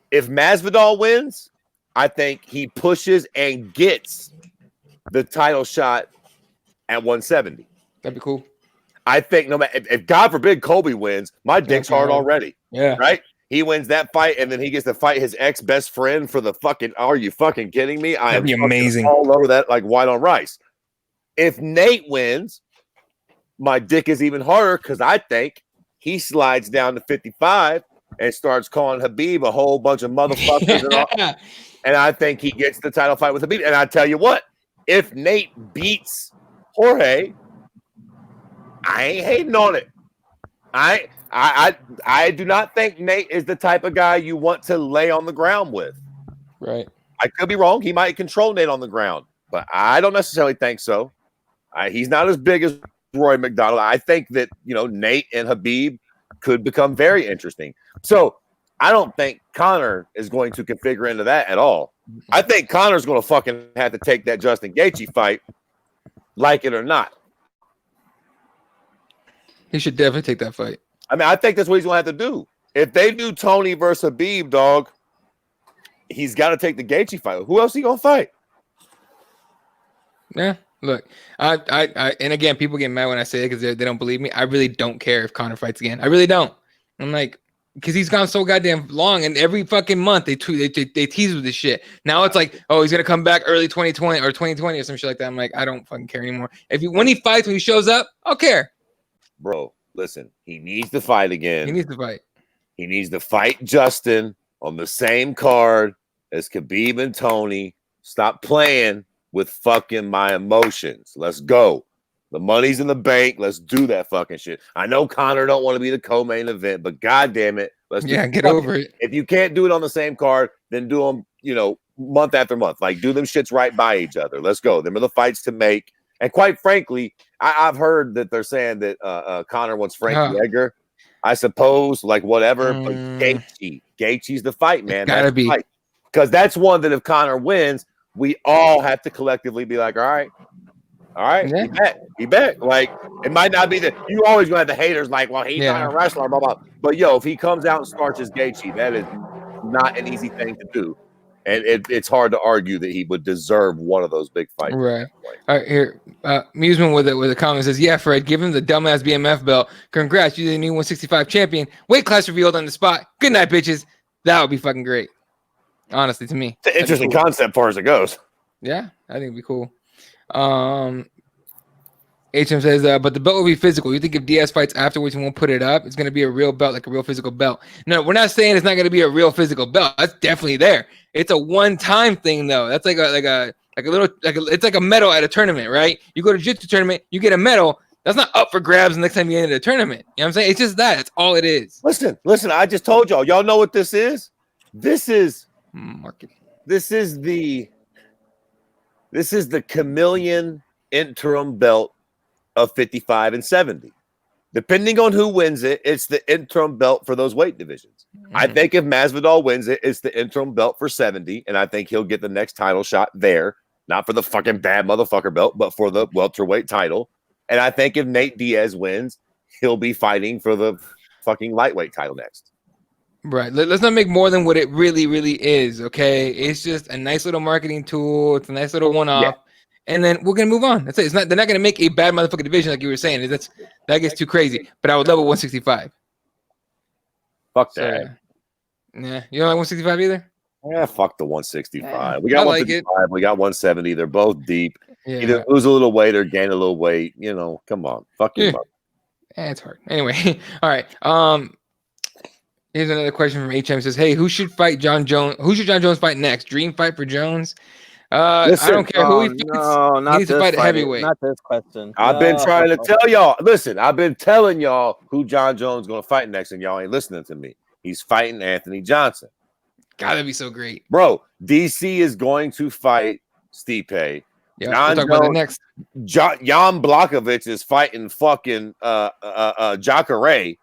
If Masvidal wins, I think he pushes and gets the title shot at 170. That'd be cool. I think no matter if God forbid Colby wins, my dick's hard already. Yeah. Right? He wins that fight, and then he gets to fight his ex-best friend for the fucking. Are you fucking kidding me? I am amazing. All over that like white on rice. If Nate wins, my dick is even harder because I think he slides down to 55 and starts calling Habib a whole bunch of motherfuckers, and all. And I think he gets the title fight with Habib. And I tell you what, if Nate beats Jorge, I ain't hating on it. I do not think Nate is the type of guy you want to lay on the ground with. Right. I could be wrong. He might control Nate on the ground, but I don't necessarily think so. He's not as big as Roy McDonald. I think that, Nate and Habib could become very interesting. So I don't think Conor is going to configure into that at all. I think Conor's going to fucking have to take that Justin Gaethje fight, like it or not. He should definitely take that fight. I mean, I think that's what he's going to have to do. If they do Tony versus Habib, dog, he's got to take the Gaethje fight. Who else he going to fight? Yeah, look, I and again, people get mad when I say it because they don't believe me. I really don't care if Conor fights again. I really don't. I'm like, because he's gone so goddamn long, and every fucking month they tease with this shit. Now it's like, oh, he's gonna come back early 2020 or 2020 or some shit like that. I'm like, I don't fucking care anymore. When he fights, when he shows up, I'll care. Bro, listen, he needs to fight again. He needs to fight. He needs to fight Justin on the same card as Khabib and Tony. Stop playing with fucking my emotions. Let's go. The money's in the bank. Let's do that fucking shit. I know Conor don't want to be the co-main event, but goddamn it, let's get over it. If you can't do it on the same card, then do them, month after month. Like, do them shits right by each other. Let's go. Them are the fights to make. And quite frankly, I've heard that they're saying that Conor wants Frankie Edgar. I suppose, like, whatever. But Gaethje's the fight, man. Gotta be. Because that's one that if Conor wins, we all have to collectively be like, all right, All right, he bet. Like, it might not be that you always gonna have the haters like, well, he's not a wrestler, blah blah. But yo, if he comes out and starts his Gaethje, that is not an easy thing to do, and it's hard to argue that he would deserve one of those big fights. Right. All right. Here, Musement with a comment says, "Yeah, Fred, give him the dumbass BMF belt. Congrats, you're the new 165 champion. Weight class revealed on the spot. Good night, bitches. That would be fucking great. Honestly, to me, it's an interesting concept as far as it goes. Yeah, I think it'd be cool. HM says, but the belt will be physical. You think if Diaz fights afterwards, he won't put it up? It's going to be a real belt, like a real physical belt. No, we're not saying it's not going to be a real physical belt. That's definitely there. It's a one-time thing, though. That's it's like a medal at a tournament, right? You go to jiu-jitsu tournament, you get a medal. That's not up for grabs the next time you enter the tournament. You know what I'm saying? It's just that. That's all it is. Listen. I just told y'all. Y'all know what this is? This is marketing. This is the chameleon interim belt of 55 and 70. Depending on who wins it, it's the interim belt for those weight divisions. I think if Masvidal wins it, it's the interim belt for 70, and I think he'll get the next title shot there, not for the fucking bad motherfucker belt, but for the welterweight title. And I think if Nate Diaz wins, he'll be fighting for the fucking lightweight title next. Right. Let's not make more than what it really, really is, okay? It's just a nice little marketing tool. It's a nice little one-off. Yeah. And then we're gonna move on. That's it. They're not gonna make a bad motherfucking division like you were saying. That gets too crazy. But I would love a 165. Fuck that. Yeah, you don't like 165 either? Yeah, fuck the 165. We got 155. We got 170. They're both deep. Yeah. Either lose a little weight or gain a little weight. You know, come on. Fuck you up. It's hard. Anyway, all right. Here's another question from HM. It says, hey, who should fight John Jones? Who should John Jones fight next? Dream fight for Jones? Listen, I don't care who he fights. No, not he needs this to fight at heavyweight. Not this question. I've been trying to tell y'all. Listen, I've been telling y'all who John Jones is going to fight next, and y'all ain't listening to me. He's fighting Anthony Johnson. God, that'd be so great. Bro, DC is going to fight Stipe. Yeah, we'll talk about that next. Jan Blachowicz is fighting fucking Jacare.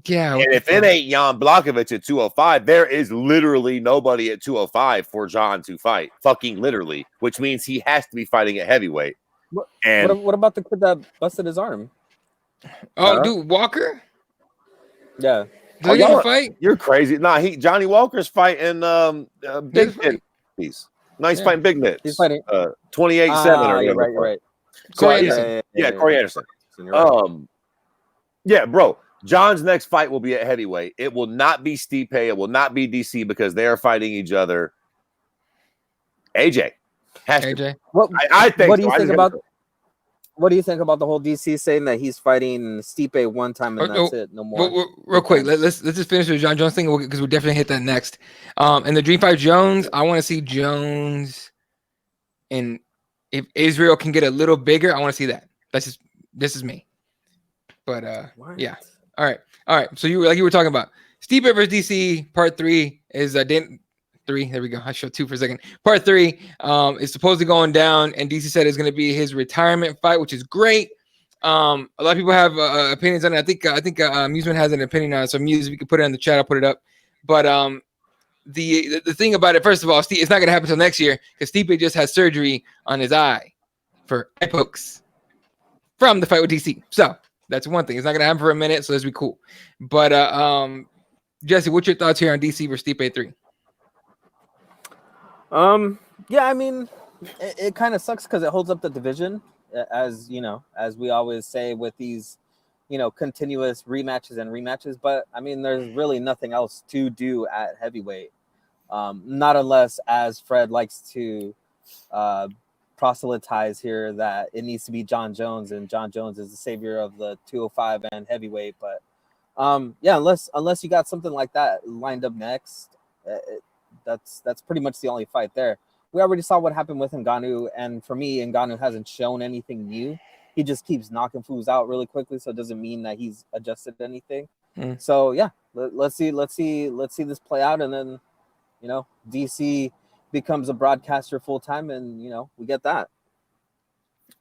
Yeah. And if it ain't Jan Blachowicz at 205, there is literally nobody at 205 for John to fight. Fucking literally, which means he has to be fighting at heavyweight. What about the kid that busted his arm? Oh, dude, Walker? Yeah. Did he even fight? You're crazy. Nah, Johnny Walker's fighting Big Mitts. No, he's fighting Big Mitts. He's fighting 28-7 or you're right. Corey Anderson. Yeah, Corey Anderson. Yeah, bro. John's next fight will be at heavyweight. It will not be Stipe. It will not be DC because they are fighting each other. AJ. AJ. I think. What do you think about? What do you think about the whole DC saying that he's fighting Stipe one time and that's it, no more? Real quick, let's just finish with John Jones thing because we'll definitely hit that next. And the Dream Fight Jones, I want to see Jones, and if Israel can get a little bigger, I want to see that. This is me. But yeah. All right. So you were talking about Stipe versus DC. Part 3 is 3. There we go. I showed 2 for a second. Part 3 is supposedly going down, and DC said it's going to be his retirement fight, which is great. A lot of people have opinions on it. I think Musement has an opinion on it. So Muse, if you can put it in the chat, I'll put it up. But the thing about it, first of all, Steve, it's not going to happen until next year because Stipe just had surgery on his eye for eye pokes from the fight with DC. So that's one thing. It's not going to happen for a minute, so this will be cool. But Jesse, what's your thoughts here on DC versus Stipe 3? Yeah, I mean, it kind of sucks because it holds up the division, as you know, as we always say with these, continuous rematches. But I mean, there's really nothing else to do at heavyweight, not unless, as Fred likes to proselytize here, that it needs to be John Jones, and John Jones is the savior of the 205 and heavyweight. But yeah, unless you got something like that lined up next. That's pretty much the only fight there. We already saw what happened with Ngannou, and for me, Ngannou hasn't shown anything new. He just keeps knocking fools out really quickly, so it doesn't mean that he's adjusted anything. So yeah, let's see this play out, and then DC becomes a broadcaster full time, and we get that.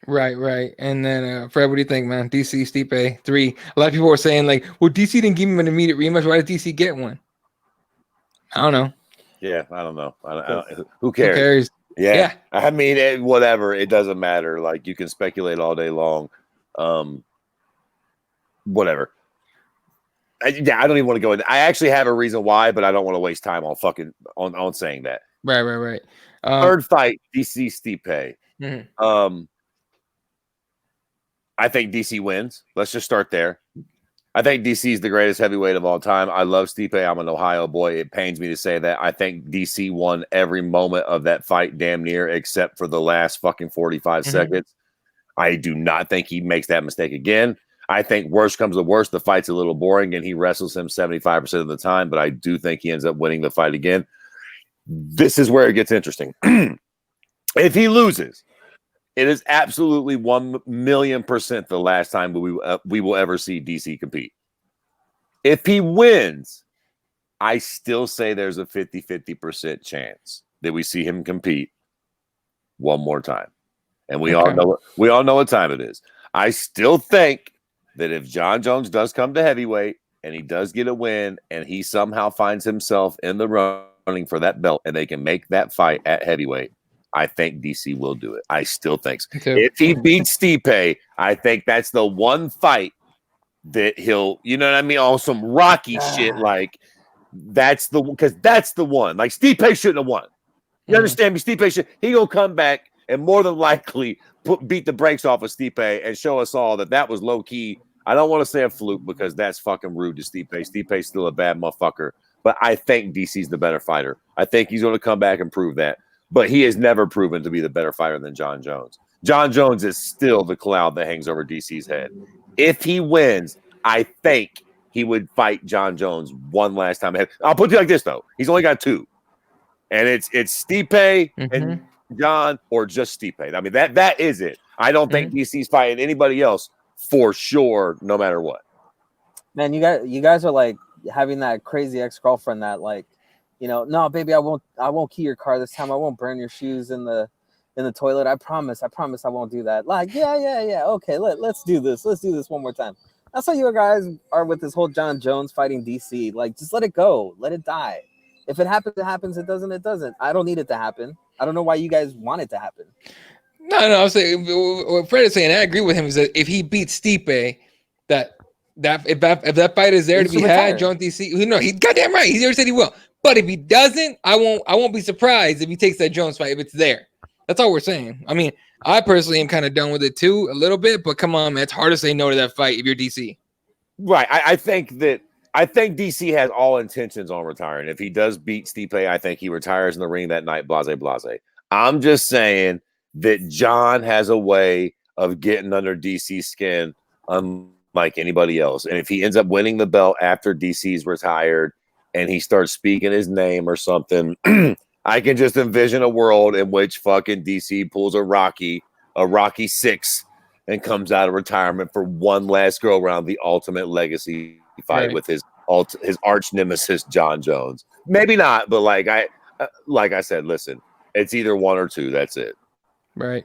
Right. And then Fred, what do you think, man? DC Stipe 3. A lot of people were saying like, well, DC didn't give him an immediate rematch. Why did DC get one? I don't know. Yeah, I don't know. Who cares? Yeah. I mean, whatever. It doesn't matter. Like, you can speculate all day long. Whatever. I don't even want to go in. I actually have a reason why, but I don't want to waste time on saying that. Right. Third fight, DC Stipe. Mm-hmm. I think DC wins. Let's just start there. I think DC is the greatest heavyweight of all time. I love Stipe. I'm an Ohio boy. It pains me to say that. I think DC won every moment of that fight, damn near, except for the last fucking 45 seconds. I do not think he makes that mistake again. I think worst comes to worst, the fight's a little boring and he wrestles him 75% of the time, but I do think he ends up winning the fight again. This is where it gets interesting. If he loses, it is absolutely 1,000,000% the last time we will ever see DC compete. If he wins, I still say there's a 50% chance that we see him compete one more time. And we all know what time it is. I still think that if Jon Jones does come to heavyweight and he does get a win and he somehow finds himself in the running for that belt and they can make that fight at heavyweight, I think DC will do it. I still think so. If he beats Stipe, I think that's the one fight that he'll, you know what I mean? On some Rocky shit, like that's the one. Like Stipe shouldn't have won. You understand me? He gonna come back and more than likely beat the brakes off of Stipe and show us all that was low key. I don't want to say a fluke because that's fucking rude to Stipe. Stipe's still a bad motherfucker, but I think DC's the better fighter. I think he's going to come back and prove that. But he has never proven to be the better fighter than Jon Jones. Jon Jones is still the cloud that hangs over DC's head. If he wins, I think he would fight Jon Jones one last time. I'll put it like this, though. He's only got two. And it's Stipe and Jon or just Stipe. I mean, that is it. I don't think DC's fighting anybody else for sure, no matter what. Man, you guys are like having that crazy ex-girlfriend that like, you know, no, baby, I won't key your car this time. I won't burn your shoes in the toilet. I promise I won't do that. Like, yeah. Okay, let's do this. Let's do this one more time. That's how you guys are with this whole Jon Jones fighting DC. Like, just let it go. Let it die. If it happens, it happens. It doesn't, it doesn't. I don't need it to happen. I don't know why you guys want it to happen. No, I'm saying what Fred is saying, I agree with him, is that if he beats Stipe, if that fight is there to be had, Jones DC, he goddamn right. He already said he will. But if he doesn't, I won't be surprised if he takes that Jones fight if it's there. That's all we're saying. I mean, I personally am kind of done with it too, a little bit, but come on, man, it's hard to say no to that fight if you're DC. Right. I think DC has all intentions on retiring. If he does beat Stipe, I think he retires in the ring that night, blase. I'm just saying that Jon has a way of getting under DC's skin unlike anybody else. And if he ends up winning the belt after DC's retired and he starts speaking his name or something, I can just envision a world in which fucking DC pulls a Rocky 6 and comes out of retirement for one last go around the ultimate legacy fight with his arch nemesis Jon Jones. Maybe not, but like I said, listen, it's either one or two. That's it. Right.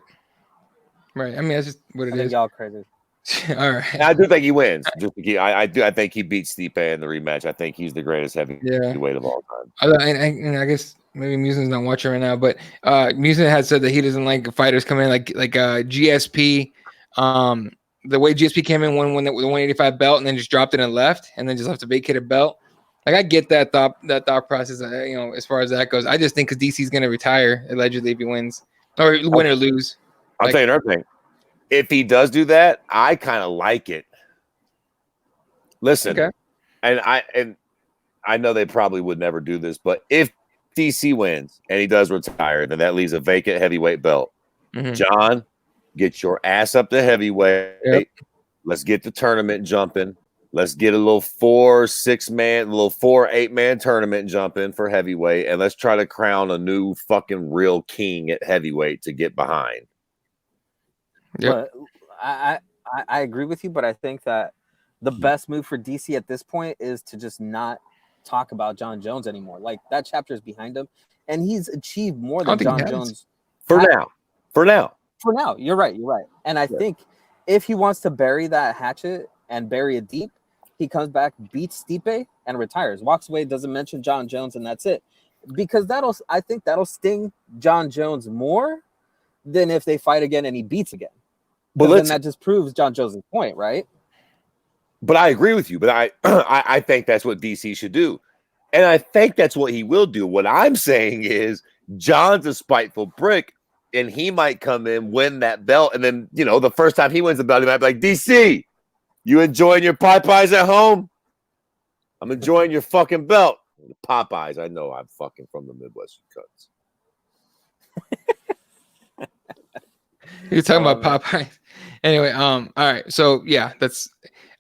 I mean, that's just what it is. Y'all crazy. All right. And I do think he wins. I think he beats Stipe in the rematch. I think he's the greatest heavyweight of all time. And I guess maybe Musin's not watching right now, but Musin had said that he doesn't like fighters coming in like GSP. The way GSP came in won the 185 belt and then just dropped it and left and then just left a vacated belt. Like, I get that thought process, as far as that goes. I just think because DC's going to retire allegedly if he wins or win or lose. I'll tell you another thing. If he does do that, I kind of like it. Listen, and I know they probably would never do this, but if DC wins and he does retire, then that leaves a vacant heavyweight belt. Jon, get your ass up to heavyweight. Yep. Let's get the tournament jumping. Let's get a little 8-man tournament jumping for heavyweight, and let's try to crown a new fucking real king at heavyweight to get behind. Yep. I agree with you, but I think that the best move for DC at this point is to just not talk about Jon Jones anymore. Like, that chapter is behind him, and he's achieved more than Jon Jones. For now, you're right. And I think if he wants to bury that hatchet and bury it deep, he comes back, beats Stipe, and retires. Walks away, doesn't mention Jon Jones, and that's it. because I think that'll sting John Jones more than if they fight again and he beats again. But then that just proves John Jones' point, right? But I agree with you. But I think that's what DC should do. And I think that's what he will do. What I'm saying is John's a spiteful prick, and he might come in, win that belt. And then, you know, the first time he wins the belt, he might be like, DC, you enjoying your Popeyes at home? I'm enjoying your fucking belt. Popeyes, I know I'm fucking from the Midwestern cuts. You're talking about Popeyes. Anyway, all right. So yeah, that's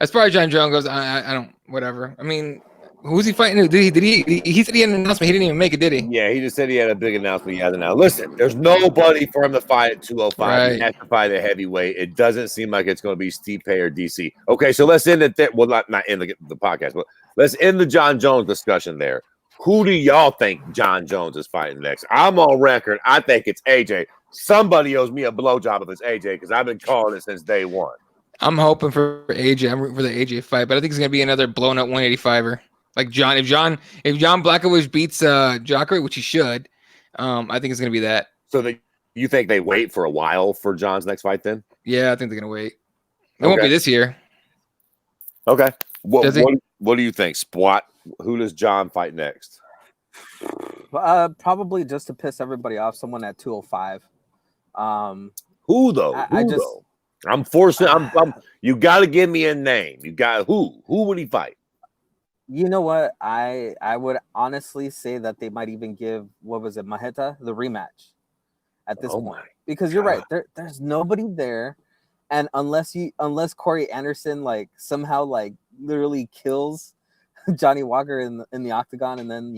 as far as John Jones goes. I don't whatever. I mean, who's he fighting? Did he said he had an announcement. He didn't even make it, did he? Yeah, he just said he had a big announcement. He hasn't now. Listen, there's nobody for him to fight at 205. Right. He has to fight at heavyweight. It doesn't seem like it's going to be Stipe or DC. Okay, so let's end it. Well, not end the podcast, but let's end the John Jones discussion there. Who do y'all think John Jones is fighting next? I'm on record. I think it's AJ. Somebody owes me a blowjob if it's AJ because I've been calling it since day one. I'm hoping for AJ. I'm rooting for the AJ fight, but I think it's gonna be another blown up 185er. Like John, if John Blachowicz beats Jacare, which he should, I think it's gonna be that. So you think they wait for a while for John's next fight then? Yeah, I think they're gonna wait. It won't be this year. Okay. What do you think? Spot. Who does John fight next? Probably just to piss everybody off, someone at 205. Who though? I'm forcing. You got to give me a name. You got who? Who would he fight? You know what? I would honestly say that they might even give Maheta the rematch at this point because you're right. There's nobody there, and unless Corey Anderson like somehow like literally kills Johnny Walker in the octagon and then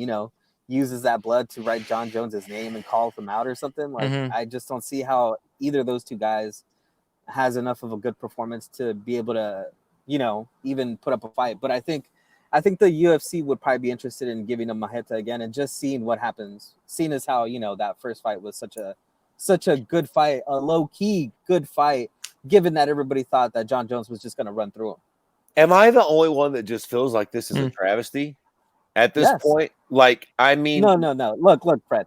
uses that blood to write John Jones's name and calls him out or something. Like I just don't see how either of those two guys has enough of a good performance to be able to, even put up a fight. But I think the UFC would probably be interested in giving him Maheta again and just seeing what happens. Seeing as how, that first fight was such a good fight, a low key good fight, given that everybody thought that John Jones was just going to run through him. Am I the only one that just feels like this is a travesty at this point? Like, I mean, no. Look, Fred.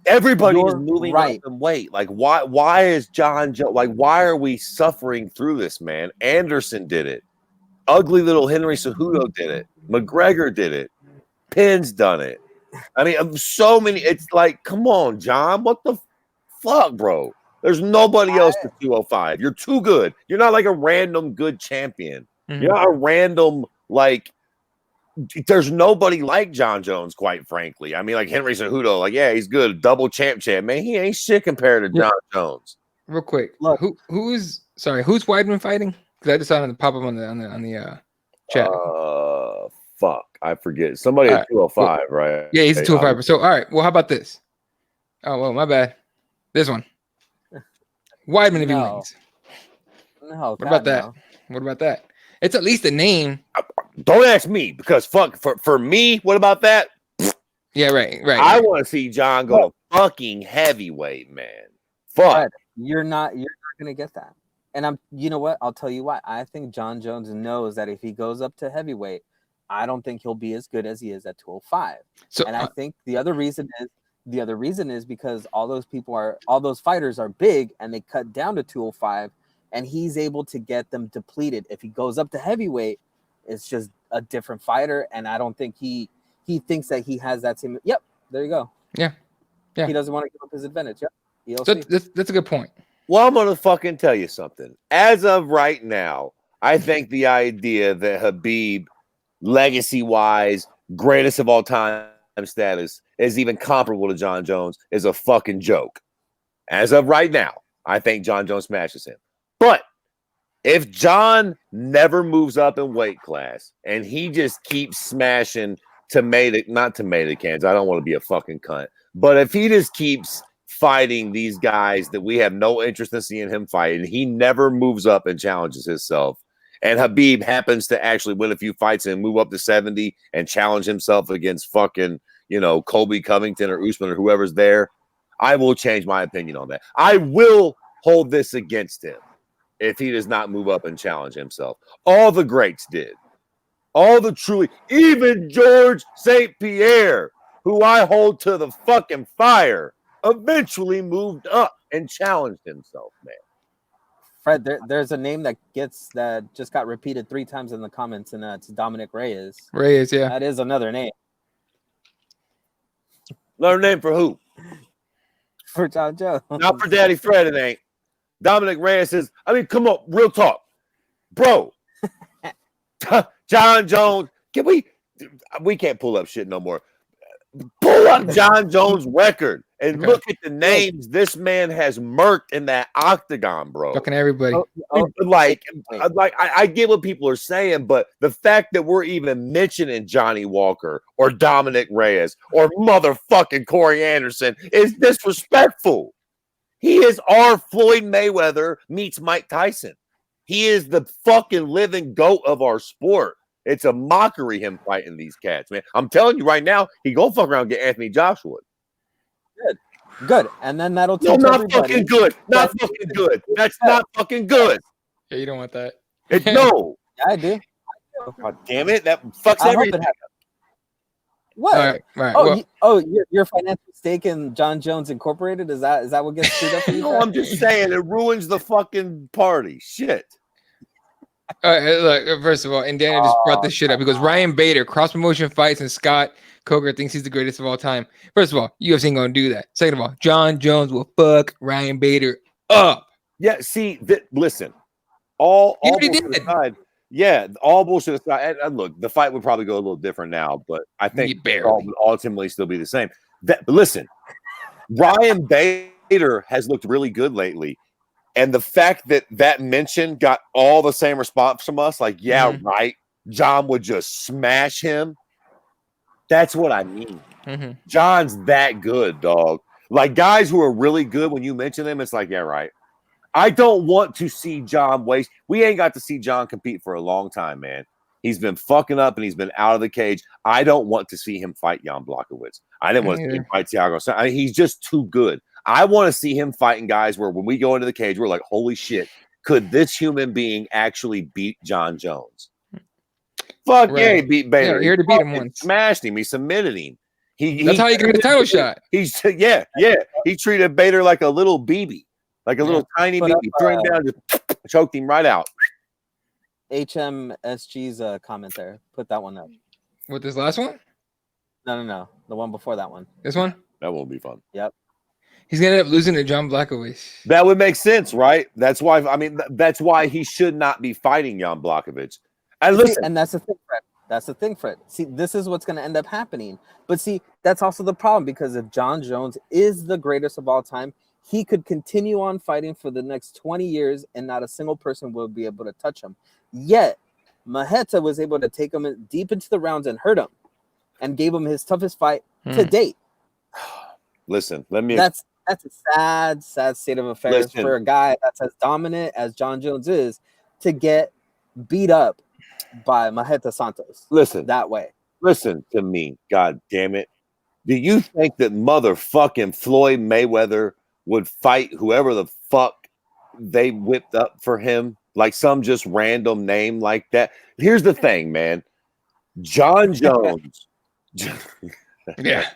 Everybody is moving up in weight. Like, why is John Jones? Like, why are we suffering through this, man? Anderson did it. Ugly little Henry Cejudo did it. McGregor did it. Penn's done it. I mean, so many. It's like, come on, John. What the fuck, bro? There's nobody else for 205. You're too good. You're not like a random good champion. You're not a random, like, there's nobody like John Jones, quite frankly. I mean, like Henry Cejudo, like, yeah, he's good. Double champ. Man, he ain't shit compared to John Jones. Real quick. Look, who's Weidman fighting? Because I just saw it pop up on the chat. Fuck. I forget. Somebody at 205, right? Yeah, he's a 205. So, all right. Well, how about this? Oh, well, my bad. This one. Weidman if he wins. No. What about that? What about that? It's at least a name. Don't ask me because fuck for me. What about that? Yeah, right. I want to see John go fucking heavyweight, man. Fuck. Fred, you're not gonna get that. And you know what? I'll tell you why. I think John Jones knows that if he goes up to heavyweight, I don't think he'll be as good as he is at 205. So, and I think the other reason is because all those fighters are big and they cut down to 205 and he's able to get them depleted. If he goes up to heavyweight, it's just a different fighter. And I don't think he thinks that he has that same. Yep. There you go. Yeah. He doesn't want to give up his advantage. Yep. So that's a good point. Well, I'm going to fucking tell you something. As of right now, I think the idea that Khabib, legacy-wise, greatest of all time status, is even comparable to John Jones is a fucking joke. As of right now, I think John Jones smashes him. But if John never moves up in weight class and he just keeps smashing not tomato cans, I don't want to be a fucking cunt, but if he just keeps fighting these guys that we have no interest in seeing him fight, and he never moves up and challenges himself, and Khabib happens to actually win a few fights and move up to 70 and challenge himself against fucking, Colby Covington or Usman or whoever's there, I will change my opinion on that. I will hold this against him if he does not move up and challenge himself. All the greats did. All the truly, even George St. Pierre who I hold to the fucking fire, eventually moved up and challenged himself, man. Fred, there's a name that just got repeated 3 times in the comments, and it's Dominic Reyes. Reyes, yeah. That is another name. Another name for who? For John Jones. Not for Daddy Fred, it ain't. Dominic Reyes says, I mean, come on, real talk. Bro, John Jones, we can't pull up shit no more. Pull up John Jones' record and look at the names this man has murked in that octagon, bro. Fucking everybody. I get what people are saying, but the fact that we're even mentioning Johnny Walker or Dominic Reyes or motherfucking Corey Anderson is disrespectful. He is our Floyd Mayweather meets Mike Tyson. He is the fucking living GOAT of our sport. It's a mockery him fighting these cats, man. I'm telling you right now, he gonna fuck around and get Anthony Joshua. Good. And then that'll teach not everybody. Fucking good. Not fucking good. That's not fucking good. Yeah, you don't want that. No. Yeah, I do. God damn it. That fucks everything. What? Right. Your financial stake in John Jones Incorporated? Is that what gets screwed up for you? No, I'm just saying it ruins the fucking party. Shit. All right, look, first of all, and Daniel just brought this shit up because Ryan Bader cross promotion fights and Scott Coker thinks he's the greatest of all time. First of all, UFC ain't gonna do that. Second of all, John Jones will fuck Ryan Bader up. Yeah, see, listen, all bullshit aside, all bullshit aside, and look, the fight would probably go a little different now, but I think all would ultimately still be the same. But listen, Ryan Bader has looked really good lately. And the fact that mention got all the same response from us, like, right, John would just smash him. That's what I mean. Mm-hmm. John's that good, dog. Like, guys who are really good, when you mention them, it's like, yeah, right. I don't want to see John waste. We ain't got to see John compete for a long time, man. He's been fucking up and he's been out of the cage. I don't want to see him fight Jan Blachowicz. I didn't want to see him fight Thiago. I mean, he's just too good. I want to see him fighting guys where when we go into the cage, we're like, holy shit, could this human being actually beat John Jones? Fuck yeah, he beat Bader. Yeah, he already beat him once. Smashed him. He submitted him. That's how you get a title shot. He treated Bader like a little BB, like a little tiny BB. Threw him down, just choked him right out. HMSG's comment there. Put that one up. With this last one? No. The one before that one. This one? That won't be fun. Yep. He's gonna end up losing to Jan Blachowicz. That would make sense, right? That's why. I mean, that's why he should not be fighting Jan Blachowicz. And listen, and that's the thing, Fred. That's the thing, Fred. See, this is what's going to end up happening. But see, that's also the problem, because if John Jones is the greatest of all time, he could continue on fighting for the next 20 years, and not a single person will be able to touch him. Yet, Maheta was able to take him deep into the rounds and hurt him, and gave him his toughest fight to date. Listen, That's a sad state of affairs for a guy that's as dominant as John Jones is to get beat up by Maheta Santos. Listen, that way. Listen to me, god damn it. Do you think that motherfucking Floyd Mayweather would fight whoever the fuck they whipped up for him? Like some just random name like that? Here's the thing, man. John Jones. Yeah.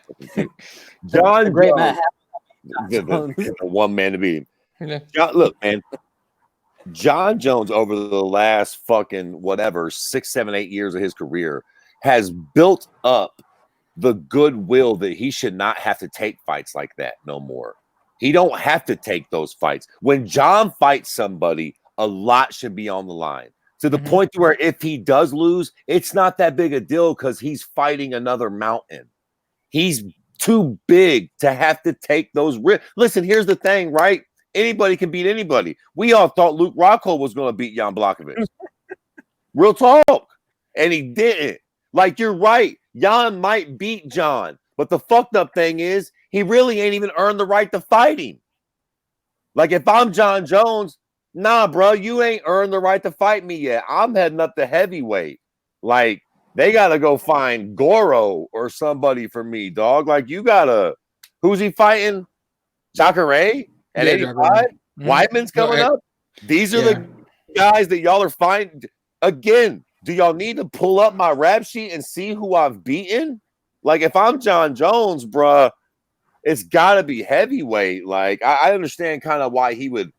John great Jones. man. The one man to beat him. Yeah. Look, man. John Jones, over the last fucking 6, 7, 8 years of his career, has built up the goodwill that he should not have to take fights like that no more. He don't have to take those fights. When John fights somebody, a lot should be on the line. To the point where if he does lose, it's not that big a deal because he's fighting another mountain. He's too big to have to take those risks. Listen, here's the thing, right? Anybody can beat anybody. We all thought Luke Rockhold was going to beat Jan Blachowicz. Real talk. And he didn't. Like, you're right. Jan might beat John. But the fucked up thing is, he really ain't even earned the right to fight him. Like, if I'm John Jones, nah, bro, you ain't earned the right to fight me yet. I'm heading up to heavyweight. Like, they got to go find Goro or somebody for me, dog. Like, you got to... Who's he fighting? Jacare? At 85, Weidman's coming up. These are the guys that y'all are finding. Again, do y'all need to pull up my rap sheet and see who I've beaten? Like, if I'm John Jones, bruh, it's got to be heavyweight. Like, I understand kind of why he would.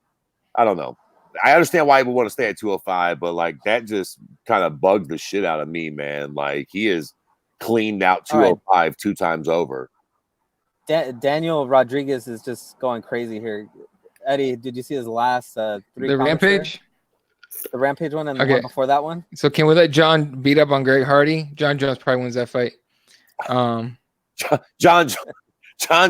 I don't know. I understand why he would want to stay at 205, but like that just kind of bugged the shit out of me, man. Like, he is cleaned out 205 2 times over. Daniel Rodriguez is just going crazy here. Eddie, did you see his last 3 the Rampage? The Rampage one and the one before that one? So can we let John beat up on Greg Hardy? John Jones probably wins that fight. John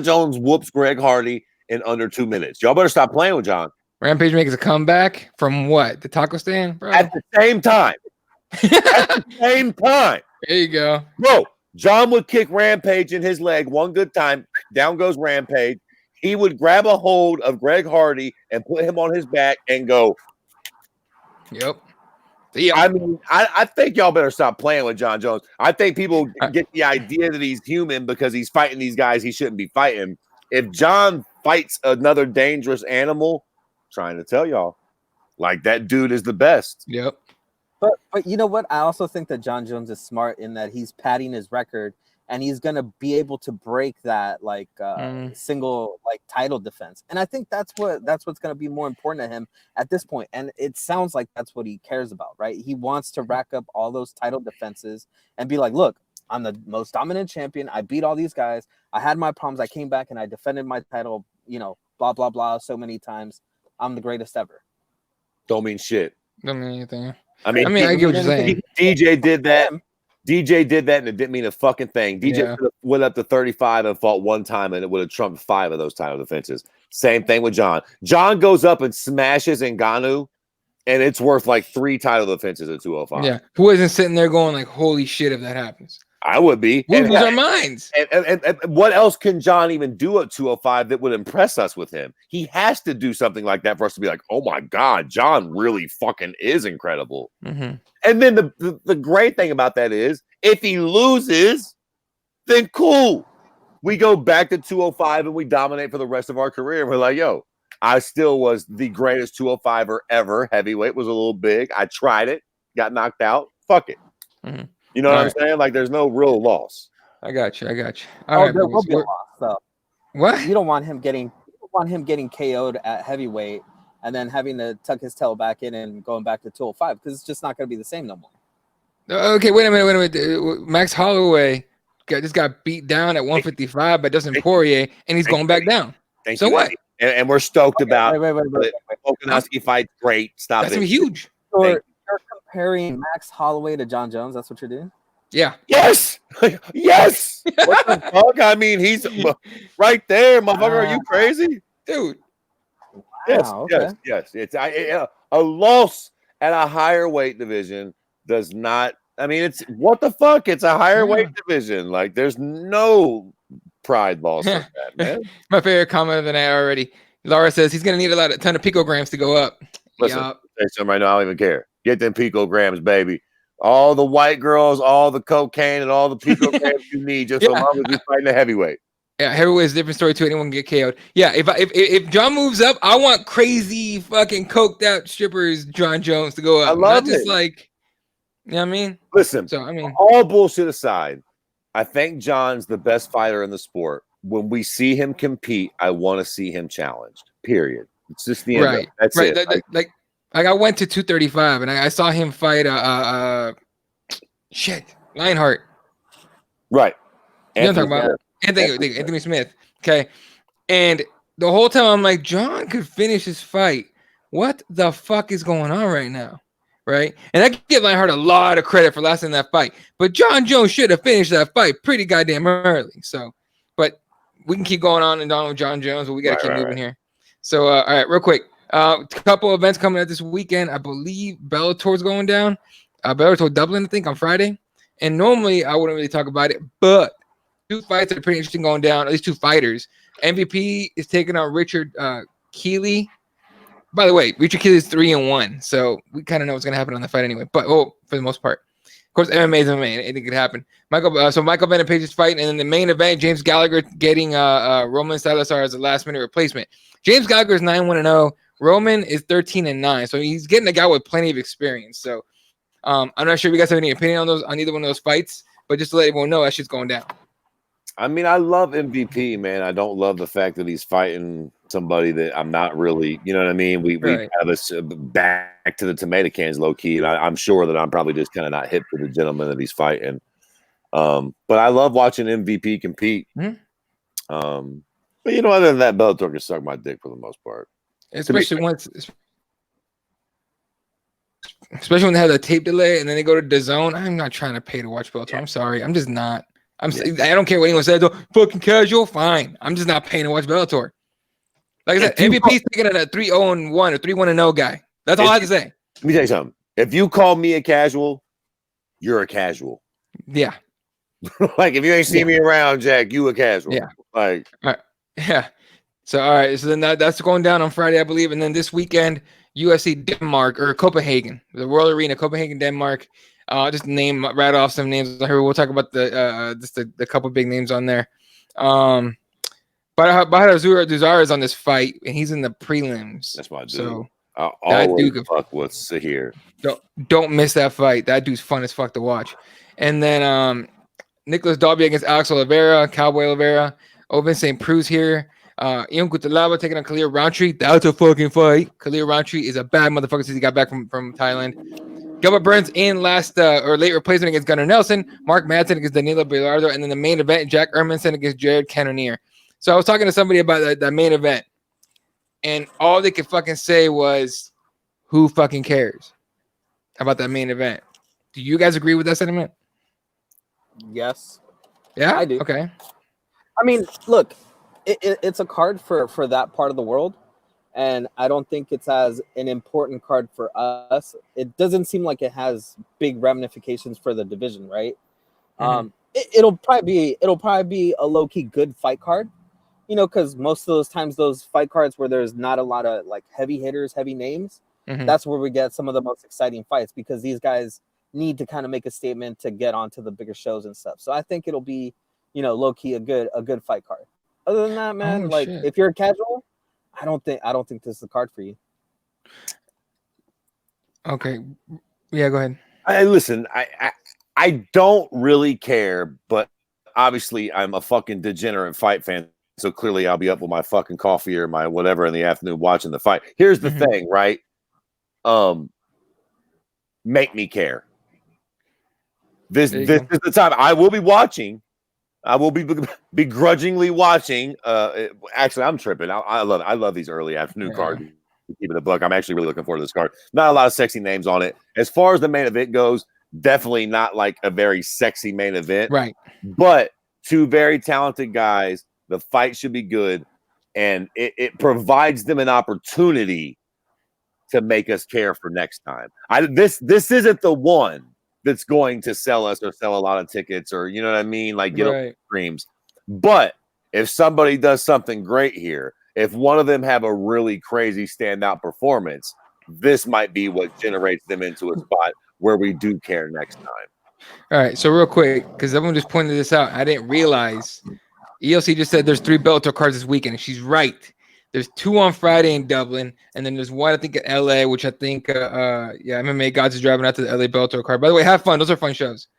Jones whoops Greg Hardy in under 2 minutes. Y'all better stop playing with John. Rampage makes a comeback from what? The taco stand, bro? At the same time. At the same time. There you go. Bro, John would kick Rampage in his leg one good time. Down goes Rampage. He would grab a hold of Greg Hardy and put him on his back and go. Yep. Yeah. I mean, I think y'all better stop playing with John Jones. I think people get the idea that he's human because he's fighting these guys he shouldn't be fighting. If John fights another dangerous animal, I'm trying to tell y'all, like, that dude is the best. Yep. But you know what? I also think that John Jones is smart in that he's padding his record and he's gonna be able to break that single title defense. And I think that's what's gonna be more important to him at this point. And it sounds like that's what he cares about, right? He wants to rack up all those title defenses and be like, look, I'm the most dominant champion. I beat all these guys. I had my problems. I came back and I defended my title, blah, blah, blah, so many times. I'm the greatest ever. Don't mean shit. Don't mean anything. I mean, I get what you're saying. DJ did that. DJ did that, and it didn't mean a fucking thing. DJ went up to 35 and fought one time, and it would have trumped 5 of those title defenses. Same thing with John. John goes up and smashes Ngannou, and it's worth like 3 title defenses at 205. Yeah, who isn't sitting there going like, "Holy shit!" If that happens, I would be. We lose our minds. And what else can John even do at 205 that would impress us with him? He has to do something like that for us to be like, oh my God, John really fucking is incredible. Mm-hmm. And then the great thing about that is, if he loses, then cool. We go back to 205 and we dominate for the rest of our career. We're like, yo, I still was the greatest 205er ever. Heavyweight was a little big. I tried it, got knocked out. Fuck it. Mm-hmm. You know what I'm saying? Like, there's no real loss. I got you. All right, there will be a loss, though. What? You don't want him getting KO'd at heavyweight and then having to tuck his tail back in and going back to 205 because it's just not going to be the same no more. Okay, wait a minute. Max Holloway just got beat down at 155 by Dustin Poirier, and he's going back down. So what? And we're stoked about wait. Volkanovski fight. Great. Stop That's it. Huge. You're comparing Max Holloway to John Jones. That's what you're doing? Yeah. Yes. Yes. What the fuck? I mean, he's right there, motherfucker. Are you crazy? Dude. Wow, Yes. It's a loss at a higher weight division does not. I mean, it's what the fuck? It's a higher weight division. Like, there's no pride loss like that, man. My favorite comment of the night already. Laura says he's gonna need a ton of picograms to go up. Listen, I'll say something right now. I don't even care. Get them picograms, baby. All the white girls, all the cocaine, and all the picograms you need just so long as you're fighting a heavyweight. Yeah, heavyweight is a different story too. Anyone can get KO'd. Yeah, if John moves up, I want crazy fucking coked out strippers John Jones to go up. I love Not just like, you know what I mean? Listen, so I mean, all bullshit aside, I think John's the best fighter in the sport. When we see him compete, I want to see him challenged. Period. It's just the end. Right. That's right. it. Like I went to 235 and I saw him fight Lionheart. Right. You know what I'm talking about? Anthony Smith. Okay. And the whole time I'm like, John could finish his fight. What the fuck is going on right now? Right. And I give Lionheart a lot of credit for lasting that fight. But John Jones should have finished that fight pretty goddamn early. So, but we can keep going on and on with John Jones, but we got to keep moving here. So, all right, real quick. A couple of events coming out this weekend. I believe Bellator's going down. Bellator Dublin, I think, on Friday. And normally I wouldn't really talk about it, but 2 fights that are pretty interesting going down, at least 2 fighters. MVP is taking on Richard Keeley. By the way, Richard Keeley is 3-1, so we kind of know what's going to happen on the fight anyway. But for the most part, of course, MMA is MMA. Anything could happen. Michael Venom Page's fight, and then the main event, James Gallagher getting Roman Salazar as a last-minute replacement. James Gallagher is 9-1-0. Roman is 13-9, so he's getting a guy with plenty of experience. So I'm not sure if you guys have any opinion on either one of those fights, but just to let everyone know, that shit's going down. I mean, I love MVP, man. I don't love the fact that he's fighting somebody that I'm not really, you know what I mean? We have this back to the tomato cans low key, and I'm sure that I'm probably just kind of not hip to the gentleman that he's fighting. But I love watching MVP compete. Mm-hmm. But you know, other than that, Bellator can suck my dick for the most part. Especially when they have the tape delay and then they go to DAZN. I'm not trying to pay to watch Bellator. I'm sorry. I'm just not. I don't care what anyone says. Fucking casual, fine. I'm just not paying to watch Bellator. Like I said, MVP's taking it at 3-0-1 or 3-1-0 guy. That's all I have to say. Let me tell you something. If you call me a casual, you're a casual. Yeah. Like if you ain't seen me around, Jack, you a casual. Yeah. Like yeah. So all right. So then that's going down on Friday, I believe, and then this weekend, UFC Denmark or Copenhagen, the Royal Arena, Copenhagen, Denmark. Just rattle off some names here. We'll talk about the couple big names on there. But Bahadar Duzar is on this fight, and he's in the prelims. That's my dude. So that dude fuck with here. Don't miss that fight. That dude's fun as fuck to watch. And then Nicholas Dalby against Alex Oliveira, Cowboy Oliveira, Oven St. Preux's here. Ian Kutalaba taking on Khalil Roundtree. That's a fucking fight. Khalil Roundtree is a bad motherfucker since he got back from Thailand. Gilbert Burns in last or late replacement against Gunnar Nelson. Mark Madsen against Danilo Bilardo. And then the main event, Jack Ermanson against Jared Cannonier. So I was talking to somebody about the main event. And all they could fucking say was, who fucking cares about that main event? Do you guys agree with that sentiment? Yes. Yeah? I do. Okay. I mean, look, it's a card for that part of the world. And I don't think it's as an important card for us. It doesn't seem like it has big ramifications for the division, right? Mm-hmm. It'll probably be a low-key good fight card, you know, because most of those times those fight cards where there's not a lot of like heavy hitters, heavy names, that's where we get some of the most exciting fights because these guys need to kind of make a statement to get onto the bigger shows and stuff. So I think it'll be, you know, low-key a good fight card. Other than that, man, if you're a casual, I don't think this is the card for you. Okay. Yeah, go ahead. Listen, I don't really care, but obviously I'm a fucking degenerate fight fan. So clearly I'll be up with my fucking coffee or my whatever in the afternoon watching the fight. Here's the thing, right? Make me care. This is the time I will be watching. I will be begrudgingly watching. Actually, I'm tripping. I love these early afternoon cards. Keep it a buck. I'm actually really looking forward to this card. Not a lot of sexy names on it. As far as the main event goes, definitely not like a very sexy main event. Right. But two very talented guys. The fight should be good, and it provides them an opportunity to make us care for next time. This isn't the one that's going to sell us or sell a lot of tickets or, you know what I mean? Like get up streams. But if somebody does something great here, if one of them have a really crazy standout performance, this might be what generates them into a spot where we do care next time. All right. So real quick, because everyone just pointed this out, I didn't realize ELC just said there's 3 Bellator cards this weekend. And she's right. There's 2 on Friday in Dublin, and then there's 1 I think at LA, which I think MMA Gods is driving out to the LA Bellator card. By the way, have fun; those are fun shows.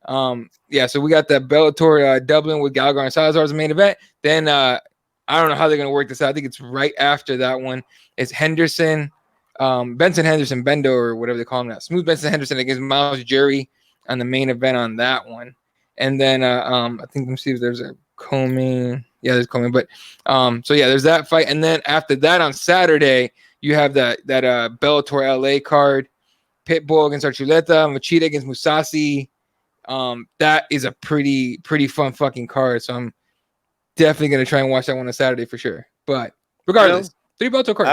So we got the Bellator Dublin with Gallagher and Salazar as the main event. Then I don't know how they're gonna work this out. I think it's right after that one. It's Henderson, Benson Henderson, Bendo or whatever they call him now. Smooth Benson Henderson against Miles Jury on the main event on that one. And then I think let me see if there's a co-main. Yeah, there's coming, but there's that fight, and then after that on Saturday you have that Bellator LA card, Pitbull against Archuleta, Machida against Musasi. That is a pretty fun fucking card, so I'm definitely gonna try and watch that one on Saturday for sure. But regardless, 3 Bellator cards.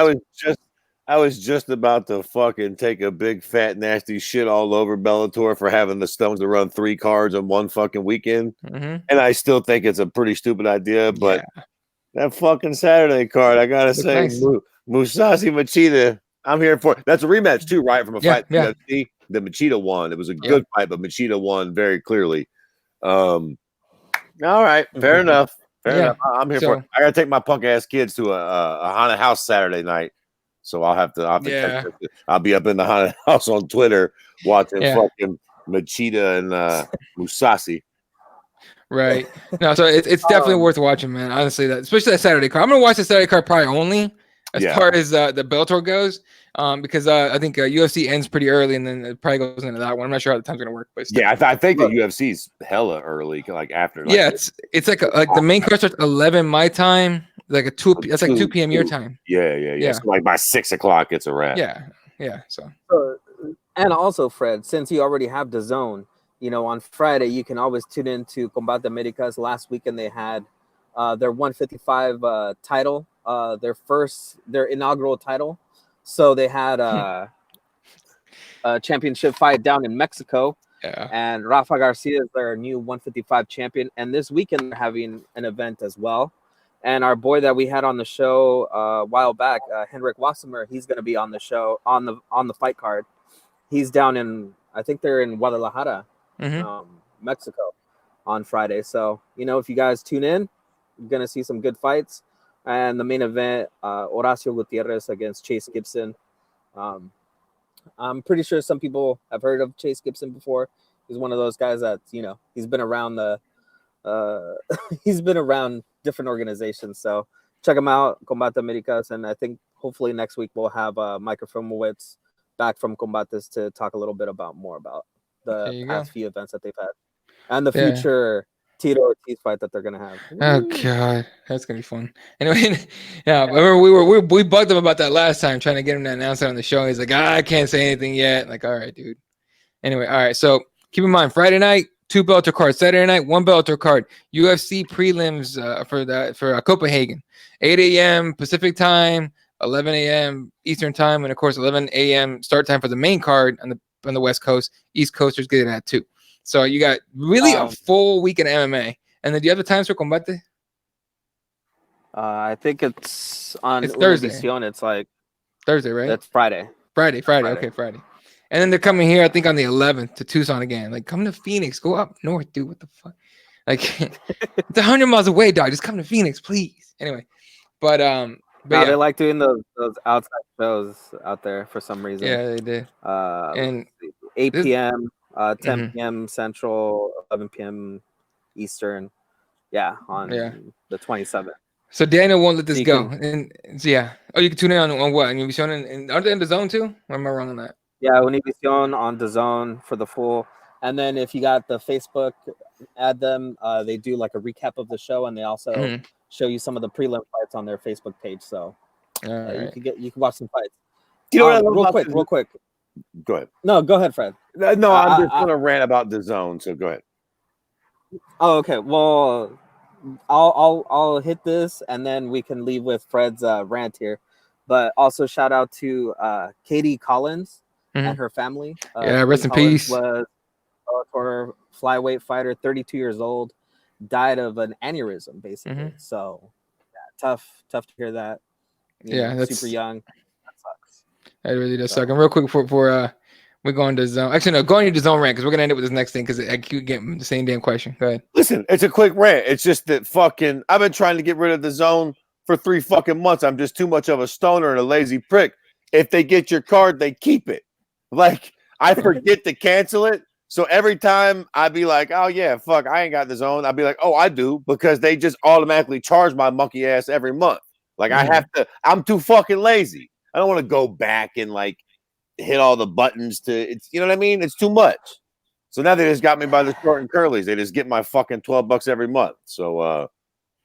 I was just about to fucking take a big fat nasty shit all over Bellator for having the Stones to run 3 cards on one fucking weekend. And I still think it's a pretty stupid idea, but that fucking Saturday card, I gotta say, nice. Musasi Machida, I'm here for it. That's a rematch too, right? From a fight UFC. The Machida won. It was a good fight, but Machida won very clearly. All right, fair enough. Fair enough. I'm here for it. I gotta take my punk ass kids to a haunted house Saturday night. So I'll have to I'll be up in the haunted house on Twitter watching fucking Machida and Musasi. Right. No, so it's definitely worth watching, man. Honestly, that especially that Saturday card. I'm gonna watch the Saturday card probably only as far as the Bellator goes, because I think UFC ends pretty early, and then it probably goes into that one. I'm not sure how the time's gonna work, but yeah, I think the UFC's hella early, like after. Like, yeah, it's like the main card starts 11 my time, like a 2. That's like 2 p.m. your time. Yeah. So like by 6 o'clock, it's a wrap. Yeah. So and also, Fred, since you already have the zone, you know, on Friday you can always tune into Combate Americas. Last weekend they had their 155 title, their inaugural title. So they had a championship fight down in Mexico. Yeah. And Rafa Garcia is their new 155 champion. And this weekend they're having an event as well. And our boy that we had on the show a while back, Henrik Wassemer, he's going to be on the show on the fight card. He's down in, I think they're in Guadalajara, Mexico, on Friday. So, you know, if you guys tune in, you're going to see some good fights. And the main event, Horacio Gutierrez against Chase Gibson. I'm pretty sure some people have heard of Chase Gibson before. He's one of those guys that, you know, he's been around he's been around different organizations. So check him out, Combate Americas. And I think hopefully next week we'll have Mike Filmowitz back from Combates to talk a little bit more about the past few events that they've had and the future Tito Ortiz fight that they're gonna have. Oh God, that's gonna be fun. Anyway, yeah, I remember we bugged him about that last time, trying to get him to announce it on the show. He's like, I can't say anything yet. Like, all right, dude. Anyway, all right. So keep in mind, Friday night, 2 Bellator cards. Saturday night, 1 Bellator card. UFC prelims for Copenhagen, 8 a.m. Pacific time, 11 a.m. Eastern time, and of course 11 a.m. start time for the main card on the West Coast. East Coasters get it at 2. So you got really a full week in MMA. And then do you have the times for Combate? I think it's on Thursday. It's like Thursday, right? That's Friday. Friday. Okay, Friday. And then they're coming here, I think, on the 11th to Tucson again. Like, come to Phoenix. Go up north, dude. What the fuck? Like, it's 100 miles away, dog. Just come to Phoenix, please. Anyway, but they like doing those outside shows out there for some reason. Yeah, they did. And 8 p.m., 10 p.m. Central, 11 p.m. Eastern. Yeah, on the 27th. So Daniel won't let this go. And yeah. Oh, you can tune in on what? And Univision and aren't they in the zone too? Or am I wrong on that? Yeah, Univision on the zone for the full. And then if you got the Facebook, add them. They do like a recap of the show, and they also show you some of the prelim fights on their Facebook page. So you can watch some fights. Do you know what real quick. Go ahead. No, go ahead, Fred. No, I'm just gonna rant about the zone. So go ahead. Oh, okay. Well, I'll hit this, and then we can leave with Fred's rant here. But also shout out to Katie Collins and her family. Rest in peace. Was a flyweight fighter, 32 years old, died of an aneurysm, basically. So tough to hear that. That's super young. That sucks. That really does suck. And real quick before we're going to zone. Actually, no, going into zone rant because we're gonna end it with this next thing because I keep getting the same damn question. Go ahead. Listen, it's a quick rant. It's just that I've been trying to get rid of the zone for 3 fucking months. I'm just too much of a stoner and a lazy prick. If they get your card, they keep it. Like, I forget to cancel it. So every time I'd be like, oh yeah, fuck, I ain't got the zone. I'd be like, oh, I do, because they just automatically charge my monkey ass every month. Like I'm too fucking lazy. I don't want to go back and like hit all the buttons it's you know what I mean? It's too much. So now they just got me by the short and curlies. They just get my fucking $12 every month. So